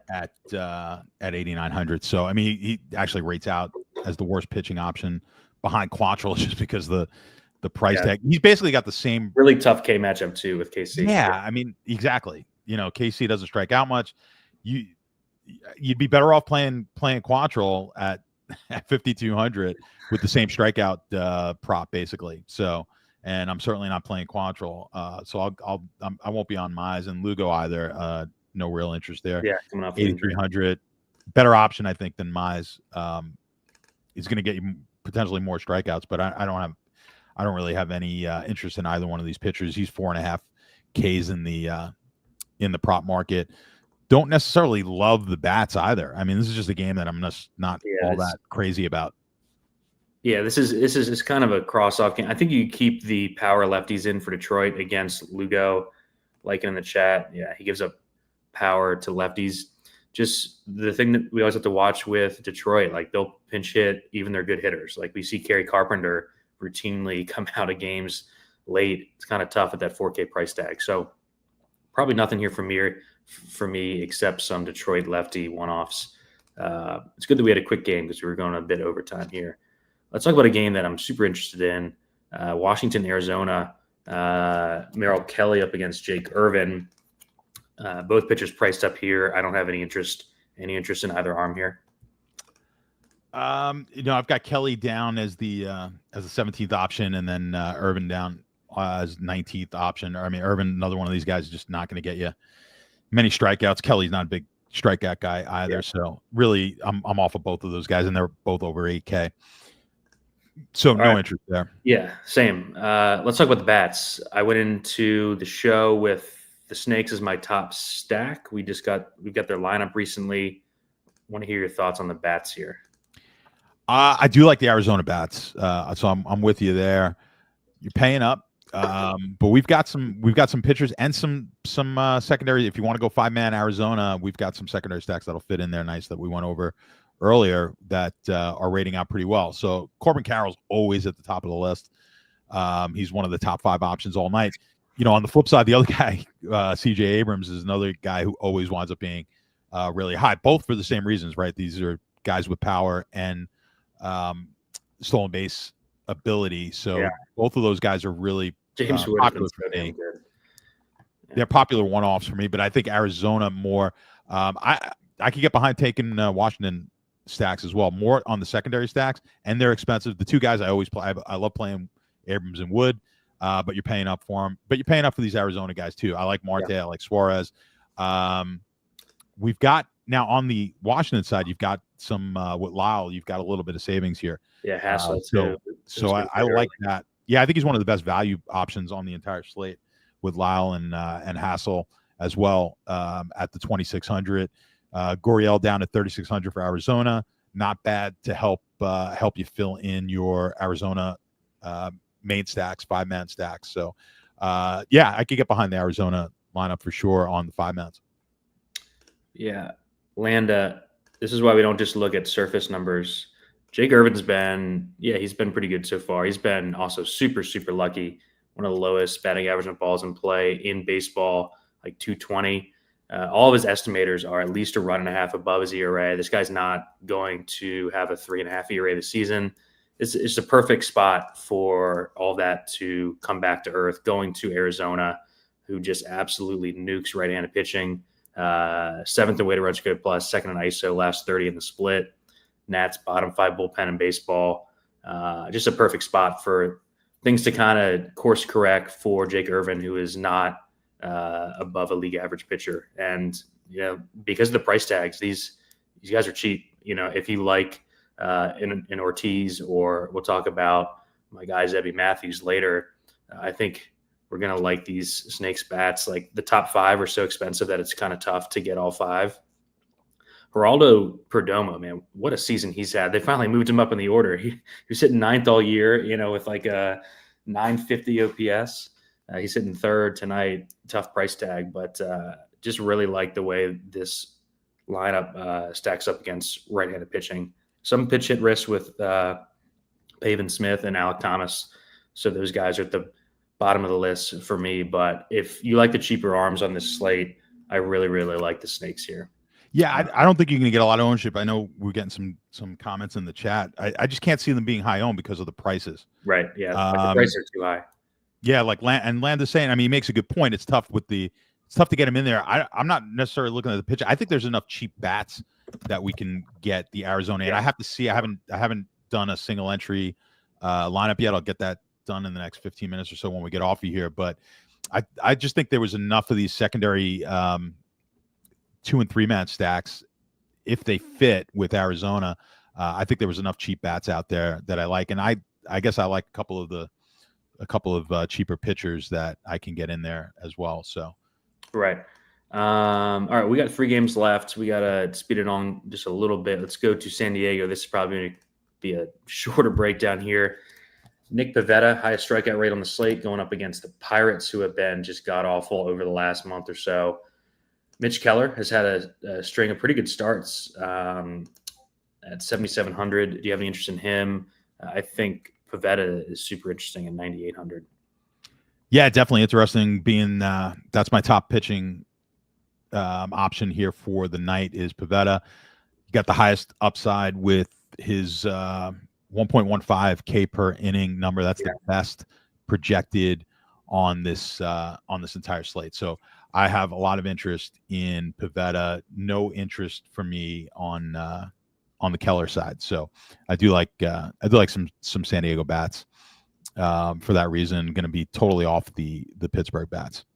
At 8,900. So I mean, he actually rates out as the worst pitching option behind Quantrill just because the price tag. He's basically got the same really tough K matchup too with KC. Yeah, I mean, exactly. KC doesn't strike out much. You'd be better off playing Quantrill at 5,200 with the same strikeout prop basically. So, and I'm certainly not playing Quantrill. So I won't be on Mize and Lugo either. No real interest there. Yeah, coming off 8,300, better option I think than Mize. He's going to get you potentially more strikeouts, but I don't really have any interest in either one of these pitchers. He's 4.5 Ks in the prop market. Don't necessarily love the bats either. I mean, this is just a game that I'm just not all that crazy about. Yeah, this is kind of a cross-off game. I think you keep the power lefties in for Detroit against Lugo, like in the chat. Yeah, he gives up power to lefties. Just the thing that we always have to watch with Detroit, like they'll pinch hit even their good hitters. Like we see Kerry Carpenter routinely come out of games late. It's kind of tough at that 4K price tag. So probably nothing here for me except some Detroit lefty one-offs. It's good that we had a quick game because we were going a bit overtime here. Let's talk about a game that I'm super interested in. Washington, Arizona. Merrill Kelly up against Jake Irvin. Both pitchers priced up here. I don't have any interest in either arm here. I've got Kelly down as the 17th option, and then Irvin down as 19th option. Irvin, another one of these guys, is just not going to get you many strikeouts. Kelly's not a big strikeout guy either, so really, I'm off of both of those guys, and they're both over 8K. So no interest there. Yeah, same. Let's talk about the bats. I went into the show with the Snakes as my top stack. We've got their lineup recently. Want to hear your thoughts on the bats here. I do like the Arizona bats, so I'm with you there. You're paying up, but we've got some pitchers and some secondary. If you want to go 5-man Arizona, we've got some secondary stacks that'll fit in there nice that we went over earlier that are rating out pretty well. So Corbin Carroll's always at the top of the list. He's one of the top 5 options all night. On the flip side, the other guy, CJ Abrams, is another guy who always winds up being really high, both for the same reasons, right? These are guys with power and stolen base ability. So both of those guys are really popular for me. They're popular one-offs for me, but I think Arizona more. I could get behind taking Washington stacks as well, more on the secondary stacks, and they're expensive. The two guys I always play, I love playing Abrams and Wood, but you're paying up for them. But you're paying up for these Arizona guys too. I like Marte, I like Suarez. We've got now on the Washington side, you've got some with Lyle. You've got a little bit of savings here. Yeah, Hassel too. So I like that. Yeah, I think he's one of the best value options on the entire slate with Lyle and Hassel as well at the 2,600. Gurriel down at 3,600 for Arizona. Not bad to help you fill in your Arizona main stacks, 5-man stacks. So, I could get behind the Arizona lineup for sure on the 5-mans. Yeah, Landa, this is why we don't just look at surface numbers. Jake Irvin's he's been pretty good so far. He's been also super, super lucky. One of the lowest batting average on balls in play in baseball, like 220. All of his estimators are at least a run and a half above his ERA. This guy's not going to have a 3.5 ERA this season. It's a perfect spot for all that to come back to earth, going to Arizona, who just absolutely nukes right-handed pitching. 7th in weighted runs created plus, 2nd in ISO, last 30 in the split. Nats bottom 5 bullpen in baseball. Just a perfect spot for things to kind of course correct for Jake Irvin, who is not above a league average pitcher. And, because of the price tags, these guys are cheap. If you like in Ortiz, or we'll talk about my guy Zebby Matthews later, I think we're going to like these Snakes bats. Like the top 5 are so expensive that it's kind of tough to get all 5. Geraldo Perdomo, man, what a season he's had. They finally moved him up in the order. He was hitting 9th all year, with like a 950 OPS. He's hitting 3rd tonight. Tough price tag, but just really like the way this lineup stacks up against right-handed pitching. Some pitch hit risk with Pavin Smith and Alek Thomas. So those guys are at the bottom of the list for me. But if you like the cheaper arms on this slate, I really, really like the Snakes here. Yeah, I don't think you're going to get a lot of ownership. I know we're getting some comments in the chat. I just can't see them being high owned because of the prices. Right. Yeah, the prices are too high. Yeah, like Landa's saying. He makes a good point. It's tough to get him in there. I'm not necessarily looking at the pitch. I think there's enough cheap bats that we can get the Arizona. And I have to see. I haven't done a single entry lineup yet. I'll get that done in the next 15 minutes or so when we get off of here. But I just think there was enough of these secondary 2- and 3-man stacks, if they fit with Arizona. I think there was enough cheap bats out there that I like, and I guess I like a couple of cheaper pitchers that I can get in there as well. So, right. All right, we got 3 games left. We got to speed it on just a little bit. Let's go to San Diego. This is probably be a shorter breakdown here. Nick Pivetta, highest strikeout rate on the slate, going up against the Pirates, who have been just god-awful over the last month or so. Mitch Keller has had a string of pretty good starts at 7,700. Do you have any interest in him? I think Pivetta is super interesting at 9,800. Yeah, definitely interesting. Being that's my top pitching option here for the night is Pivetta. You got the highest upside with his 1.15 K per inning number. That's the best projected on this entire slate. So I have a lot of interest in Pivetta. No interest for me on the Keller side. So I do like some San Diego bats for that reason. Going to be totally off the Pittsburgh bats.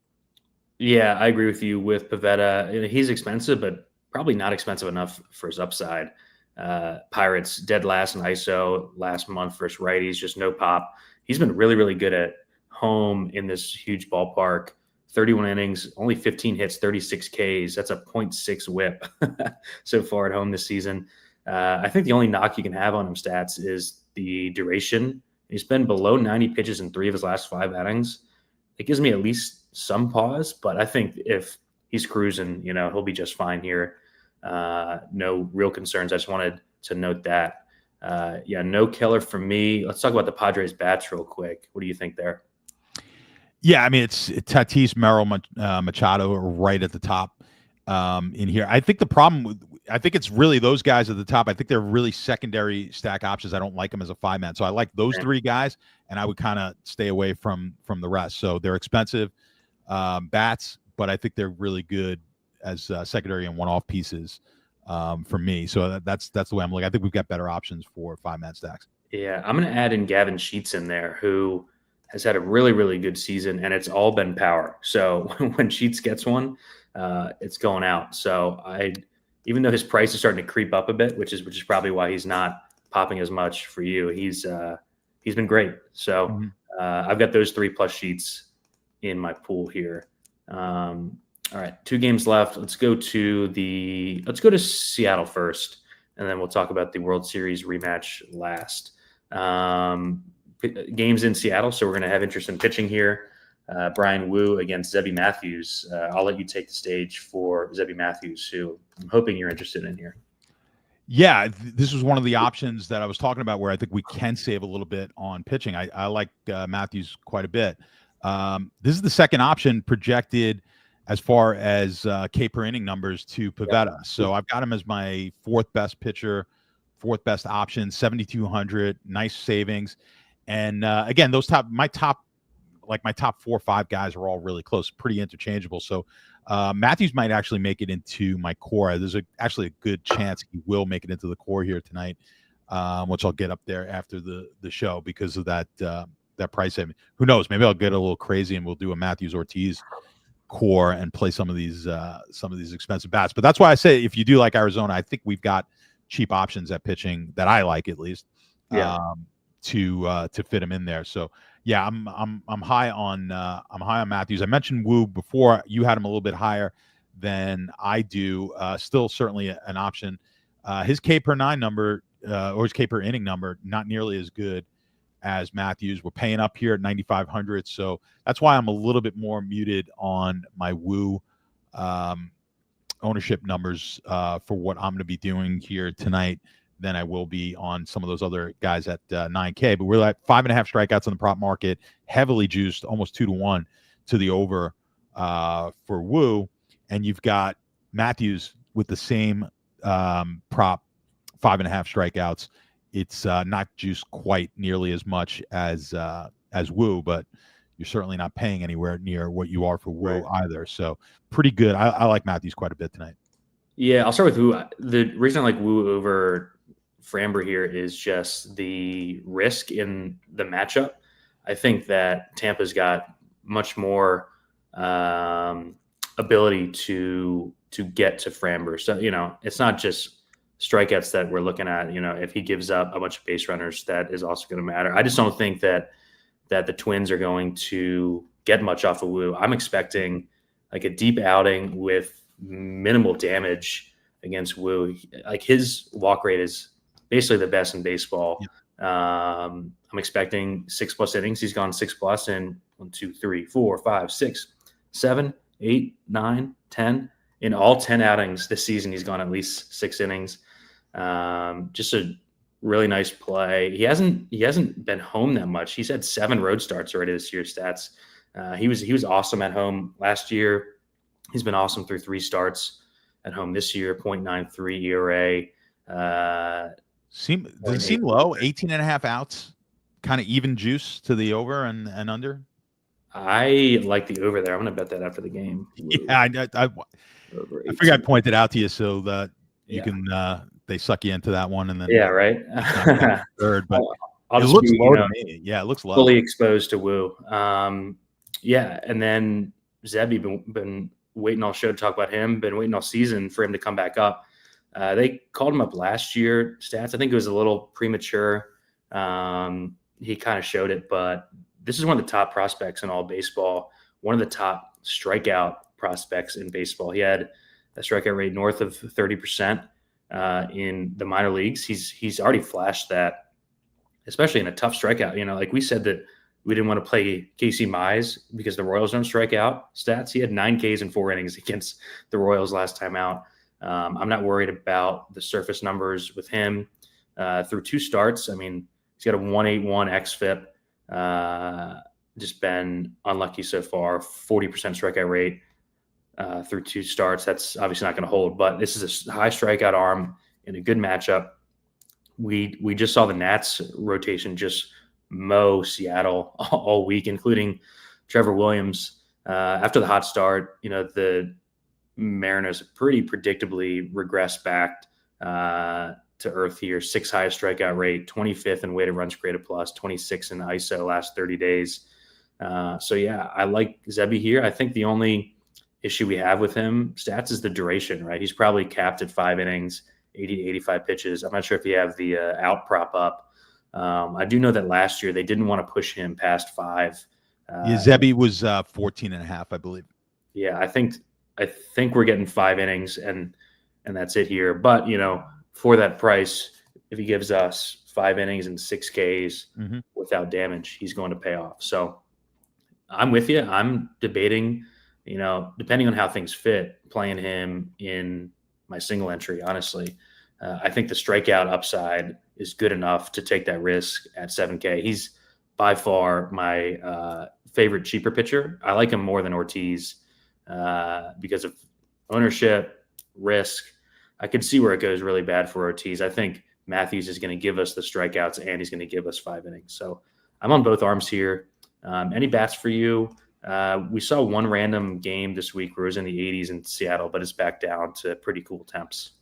Yeah, I agree with you with Pivetta. He's expensive, but probably not expensive enough for his upside. Pirates dead last in ISO last month versus righties, just no pop. He's been really, really good at home in this huge ballpark. 31 innings, only 15 hits, 36 Ks. That's a 0.6 whip so far at home this season. I think the only knock you can have on him stats is the duration. He's been below 90 pitches in 3 of his last 5 innings. It gives me at least some pause, but I think if he's cruising, he'll be just fine here. No real concerns. I just wanted to note that. No Keller for me. Let's talk about the Padres bats real quick. What do you think there? Yeah, I mean, it's Tatis, Merrill, Machado are right at the top in here. I think the problem I think it's really those guys at the top. I think they're really secondary stack options. I don't like them as a 5-man. So I like those 3 guys, and I would kind of stay away from the rest. So they're expensive bats, but I think they're really good as secondary and one-off pieces for me. So that's the way I'm looking. I think we've got better options for 5-man stacks. Yeah, I'm going to add in Gavin Sheets in there, who has had a really, really good season, and it's all been power. So when Sheets gets one, it's going out. So even though his price is starting to creep up a bit, which is probably why he's not popping as much for you, he's been great. So I've got those 3+ Sheets in my pool here. All right, 2 games left. Let's go to Seattle first, and then we'll talk about the World Series rematch last. Games in Seattle, so we're going to have interest in pitching here. Brian Wu against Zebby Matthews. I'll let you take the stage for Zebby Matthews, who I'm hoping you're interested in here. Yeah, this was one of the options that I was talking about where I think we can save a little bit on pitching. I like Matthews quite a bit. This is the second option projected as far as K per inning numbers to Pivetta. So I've got him as my 4th best pitcher, 4th best option, 7,200, nice savings. And again, my top 4 or 5 guys are all really close, pretty interchangeable. So Matthews might actually make it into my core. There's actually a good chance he will make it into the core here tonight, which I'll get up there after the show because of that price saving. Who knows? Maybe I'll get a little crazy and we'll do a Matthews Ortiz core and play some of these expensive bats. But that's why I say if you do like Arizona, I think we've got cheap options at pitching that I like at least. To fit him in there. So yeah, I'm high on Matthews. I mentioned Wu before. You had him a little bit higher than I do. Still certainly an option. His K per 9 number or his K per inning number not nearly as good as Matthews. We're paying up here at 9,500, so that's why I'm a little bit more muted on my Wu ownership numbers for what I'm going to be doing here tonight than I will be on some of those other guys at 9K. But we're at 5.5 strikeouts on the prop market, heavily juiced, almost 2-1 to the over for Wu. And you've got Matthews with the same prop, 5.5 strikeouts. It's not juiced quite nearly as much as Wu, but you're certainly not paying anywhere near what you are for Wu either. So pretty good. I like Matthews quite a bit tonight. Yeah, I'll start with Wu. The reason I like Wu over Framber here is just the risk in the matchup. I think that Tampa's got much more ability to get to Framber. So, it's not just strikeouts that we're looking at. If he gives up a bunch of base runners, that is also going to matter. I just don't think that the Twins are going to get much off of Wu. I'm expecting like a deep outing with minimal damage against Wu. Like his walk rate is basically the best in baseball. I'm expecting 6+ innings. He's gone 6+ in 1, 2, 3, 4, 5, 6, 7, 8, 9, 10. In all 10 outings this season, he's gone at least 6 innings. Just a really nice play. He hasn't been home that much. He's had 7 road starts already this year. Stats. He was awesome at home last year. He's been awesome through 3 starts at home this year. 0.93 ERA. Does it seem low? 18.5 outs, kind of even juice to the over and under. I like the over there. I'm going to bet that after the game. Yeah, I figured I'd point it out to you so that you can they suck you into that one and then right. Third, but I'll it looks low to me. Yeah, it looks low. Fully exposed to Woo. And then Zebby been waiting all show to talk about him. Been waiting all season for him to come back up. They called him up last year. Stats, I think it was a little premature. He kind of showed it, but this is one of the top prospects in all baseball. One of the top strikeout prospects in baseball. He had a strikeout rate north of 30% in the minor leagues. He's already flashed that, especially in a tough strikeout. Like we said that we didn't want to play Casey Mize because the Royals don't strike out. Stats, he had 9 Ks in 4 innings against the Royals last time out. I'm not worried about the surface numbers with him through 2 starts. I mean, he's got a 1.81 xFIP. Just been unlucky so far. 40% strikeout rate through 2 starts. That's obviously not going to hold, but this is a high strikeout arm in a good matchup. We just saw the Nats rotation just mow Seattle all week, including Trevor Williams. After the hot start, the Mariners pretty predictably regressed back to earth here. 6th highest strikeout rate, 25th in weighted runs created plus, 26 in ISO last 30 days. I like Zebby here. I think the only issue we have with him, Stats, is the duration, right? He's probably capped at 5 innings, 80 to 85 pitches. I'm not sure if you have the out prop up. I do know that last year they didn't want to push him past 5. Zebby was 14.5, I believe. Yeah, I think we're getting 5 innings and that's it here. But, for that price, if he gives us 5 innings and 6 Ks without damage, he's going to pay off. So I'm with you. I'm debating, depending on how things fit, playing him in my single entry, honestly. I think the strikeout upside is good enough to take that risk at 7K. He's by far my favorite cheaper pitcher. I like him more than Ortiz because of ownership, risk. I could see where it goes really bad for Ortiz. I think Matthews is going to give us the strikeouts and he's going to give us 5 innings. So I'm on both arms here. Any bats for you? We saw one random game this week where it was in the 80s in Seattle, but it's back down to pretty cool temps.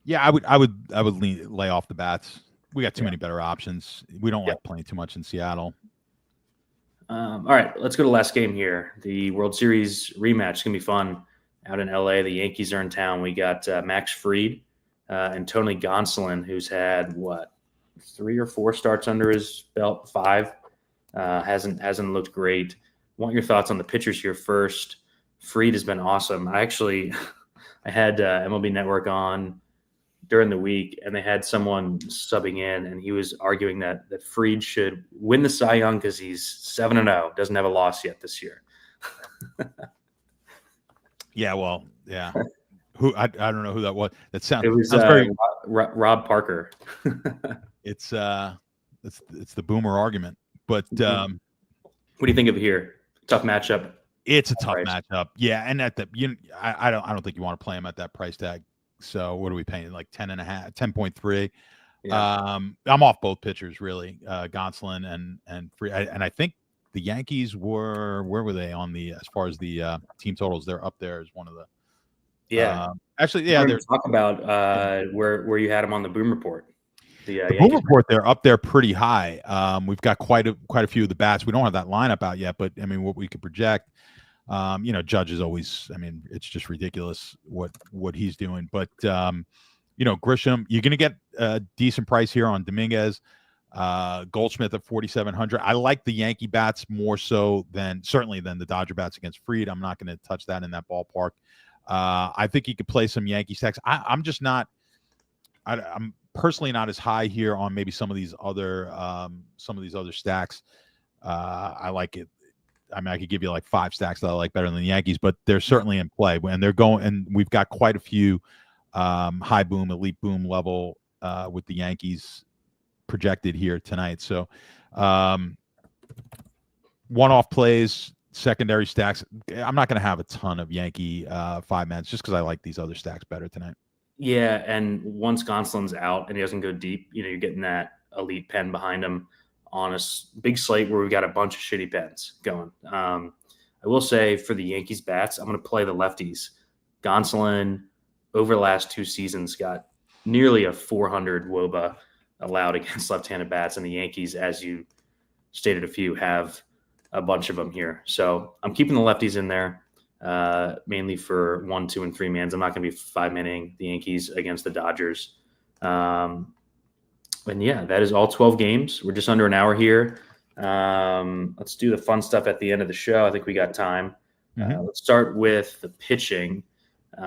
Yeah, I would lay off the bats. We got too many better options. We don't like playing too much in Seattle. All right, let's go to the last game here. The World Series rematch is going to be fun out in LA. The Yankees are in town. We got Max Fried and Tony Gonsolin, who's had 3 or 4 starts under his belt, 5. Hasn't looked great. Want your thoughts on the pitchers here first. Fried has been awesome. I had MLB Network on during the week, and they had someone subbing in, and he was arguing that Fried should win the Cy Young because he's 7-0, doesn't have a loss yet this year. Yeah, well, yeah. I don't know who that was. It was very Rob Parker. It's the boomer argument, but what do you think of here? Tough matchup. It's a tough matchup. Yeah, and I don't think you want to play him at that price tag. So what are we paying? Like 10.5, 10.3. Yeah. I'm off both pitchers really, Gonsolin and Fried. And I think the Yankees where were they on as far as the team totals? They're up there as one of the. Yeah. Actually, yeah. They're talk about where you had them on the Boom Report. The Boom Report, they're up there pretty high. We've got quite a few of the bats. We don't have that lineup out yet, but I mean, what we could project. Judge is always. I mean, it's just ridiculous what he's doing. But Grisham, you're going to get a decent price here on Dominguez. Goldschmidt at 4,700. I like the Yankee bats more so than the Dodger bats against Fried. I'm not going to touch that in that ballpark. I think he could play some Yankee stacks. I'm just not. I'm personally not as high here on maybe some of these other stacks. I like it. I mean, I could give you like 5 stacks that I like better than the Yankees, but they're certainly in play, and they're going. And we've got quite a few high boom, elite boom level with the Yankees projected here tonight. So one-off plays, secondary stacks. I'm not going to have a ton of Yankee 5-mans just because I like these other stacks better tonight. Yeah, and once Gonsolin's out and he doesn't go deep, you're getting that elite pen behind him on a big slate where we've got a bunch of shitty pens going. I will say for the Yankees bats, I'm going to play the lefties. Gonsolin, over the last 2 seasons, got nearly a 400 WOBA allowed against left-handed bats, and the Yankees, as you stated a few, have a bunch of them here. So I'm keeping the lefties in there, mainly for 1, 2, and 3 mans. I'm not going to be 5-manning the Yankees against the Dodgers. And yeah, that is all 12 games. We're just under an hour here. Let's do the fun stuff at the end of the show. I think we got time. Let's start with the pitching. We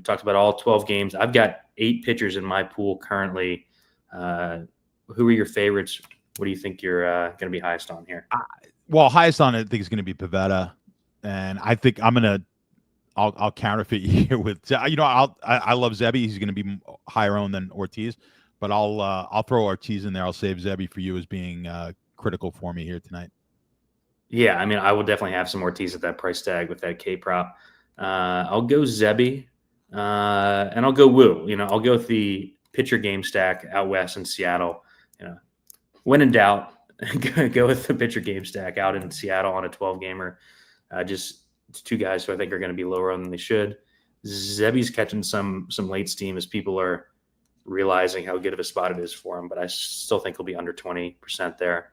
talked about all 12 games. I've got 8 pitchers in my pool currently. Who are your favorites? What do you think you're going to be highest on here? Well, highest on it, I think is going to be Pivetta, and I think I'll counterfeit you here with I love Zebby. He's going to be higher owned than Ortiz, but I'll throw Ortiz in there. I'll save Zebby for you as being critical for me here tonight. Yeah, I mean, I will definitely have some Ortiz at that price tag with that K prop. I'll go Zebby, and I'll go Woo. I'll go with the pitcher game stack out west in Seattle. When in doubt, go with the pitcher game stack out in Seattle on a 12-gamer. Just 2 guys who I think are going to be lower than they should. Zebby's catching some late steam as people are realizing how good of a spot it is for him, but I still think he'll be under 20% there.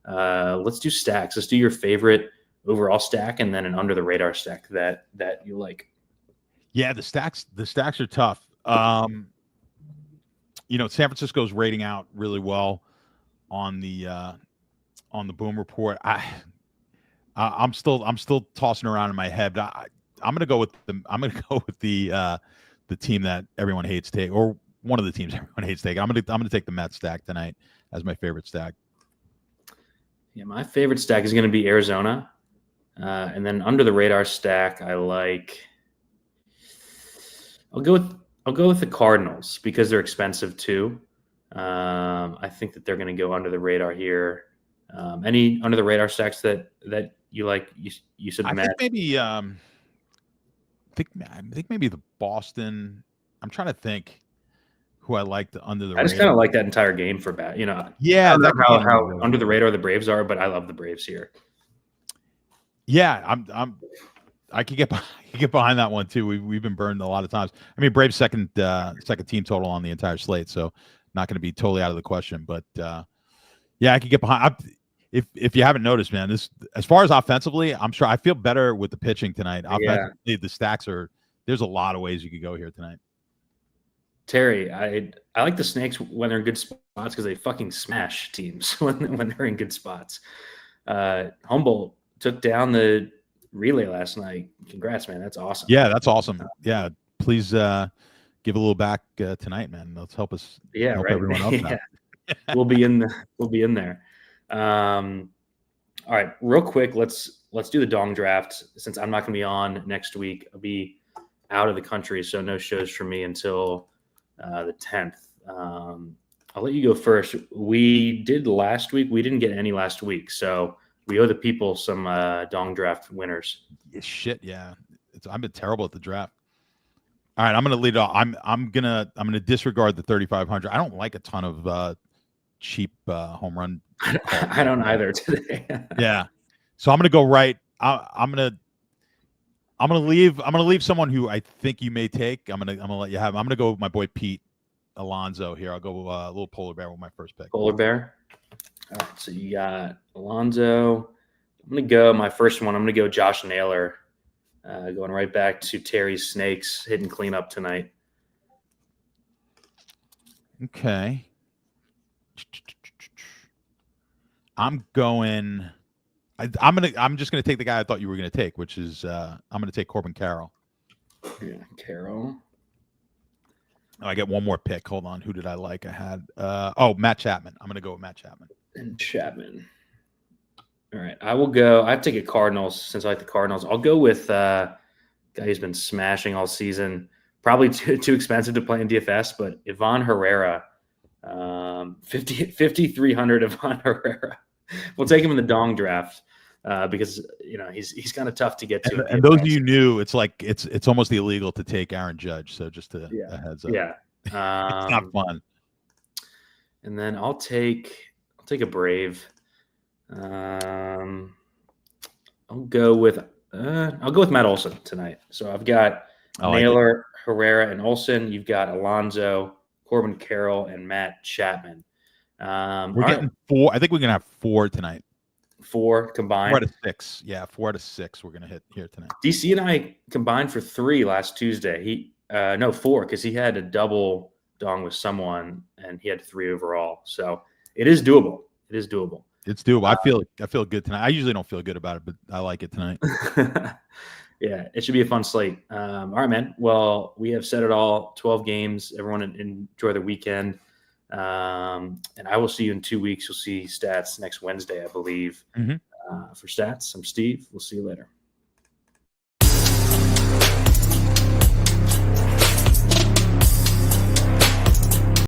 Let's do stacks. Let's do your favorite overall stack and then an under the radar stack that you like. Yeah, the stacks are tough. San Francisco's rating out really well on the boom report. I'm still tossing around in my head. I'm gonna go with the team that everyone hates take, or one of the teams everyone hates take. I'm gonna take the Mets stack tonight as my favorite stack. Yeah, my favorite stack is gonna be Arizona, and then under the radar stack I like. I'll go with the Cardinals because they're expensive too. I think that they're going to go under the radar here. Any under the radar stacks that you like? You said I think maybe I think maybe the Boston. I'm trying to think who I liked under the radar. I just kind of like that entire game for bat. Yeah, I don't know how under the radar the Braves are, but I love the Braves here. Yeah, I could get behind that one too. We've been burned a lot of times. I mean, Braves second team total on the entire slate, so not going to be totally out of the question. But yeah, I could get behind. If you haven't noticed, man, this as far as offensively, I'm sure I feel better with the pitching tonight. Offensively, the stacks are. There's a lot of ways you could go here tonight. Terry, I like the Snakes when they're in good spots because they fucking smash teams when they're in good spots. Humboldt took down the relay last night. Congrats, man. That's awesome. Yeah, that's awesome. Yeah, please give a little back tonight, man. Let's help us. Yeah, help right. Everyone else yeah. We'll be in there. All right, real quick. Let's do the dong draft since I'm not going to be on next week. I'll be out of the country, so no shows for me until the 10th. I'll let you go first. We did last week. We didn't get any last week, so we owe the people some dong draft winners. Shit, yeah. I've been terrible at the draft. All right, I'm gonna lead off. I'm gonna disregard the 3,500. I don't like a ton of cheap home run. I don't either today. Yeah, so I'm gonna go right. I'm gonna leave someone who I think you may take. I'm gonna let you have. I'm gonna go with my boy Pete Alonso here. I'll go a little polar bear with my first pick. Polar bear. All right, so you got Alonso. I'm going to go my first one. I'm going to go Josh Naylor, going right back to Terry's Snakes, hitting cleanup tonight. Okay. I'm going. I'm just going to take the guy I thought you were going to take, which is I'm going to take Corbin Carroll. Yeah, Carroll. Oh, I get one more pick. Hold on. Who did I like? I had Matt Chapman. I'm gonna go with Matt Chapman. And Chapman. All right. I have to take a Cardinals since I like the Cardinals. I'll go with guy who's been smashing all season. Probably too expensive to play in DFS, but Ivan Herrera. 5,300 Ivan Herrera. We'll take him in the dong draft because he's kind of tough to get to. And those of you new, it's like it's almost illegal to take Aaron Judge. So just a heads up. Yeah, it's not fun. And then I'll take a Brave. I'll go with Matt Olson tonight. So I've got Naylor, Herrera, and Olson. You've got Alonso, Corbin Carroll, and Matt Chapman. We're getting 4. I think we're gonna have 4 tonight. 4 combined. 4 out of 6. Yeah, 4 out of 6 we're gonna hit here tonight. DC and I combined for 3 last Tuesday. 4 because he had a double dong with someone and he had 3 overall. So it is doable. It's doable. I feel good tonight. I usually don't feel good about it, but I like it tonight. Yeah, it should be a fun slate. All right, man. Well, we have said it all. 12 games. Everyone enjoy the weekend. And I will see you in 2 weeks. You'll see stats next Wednesday, I believe. For stats, I'm Steve. We'll see you later.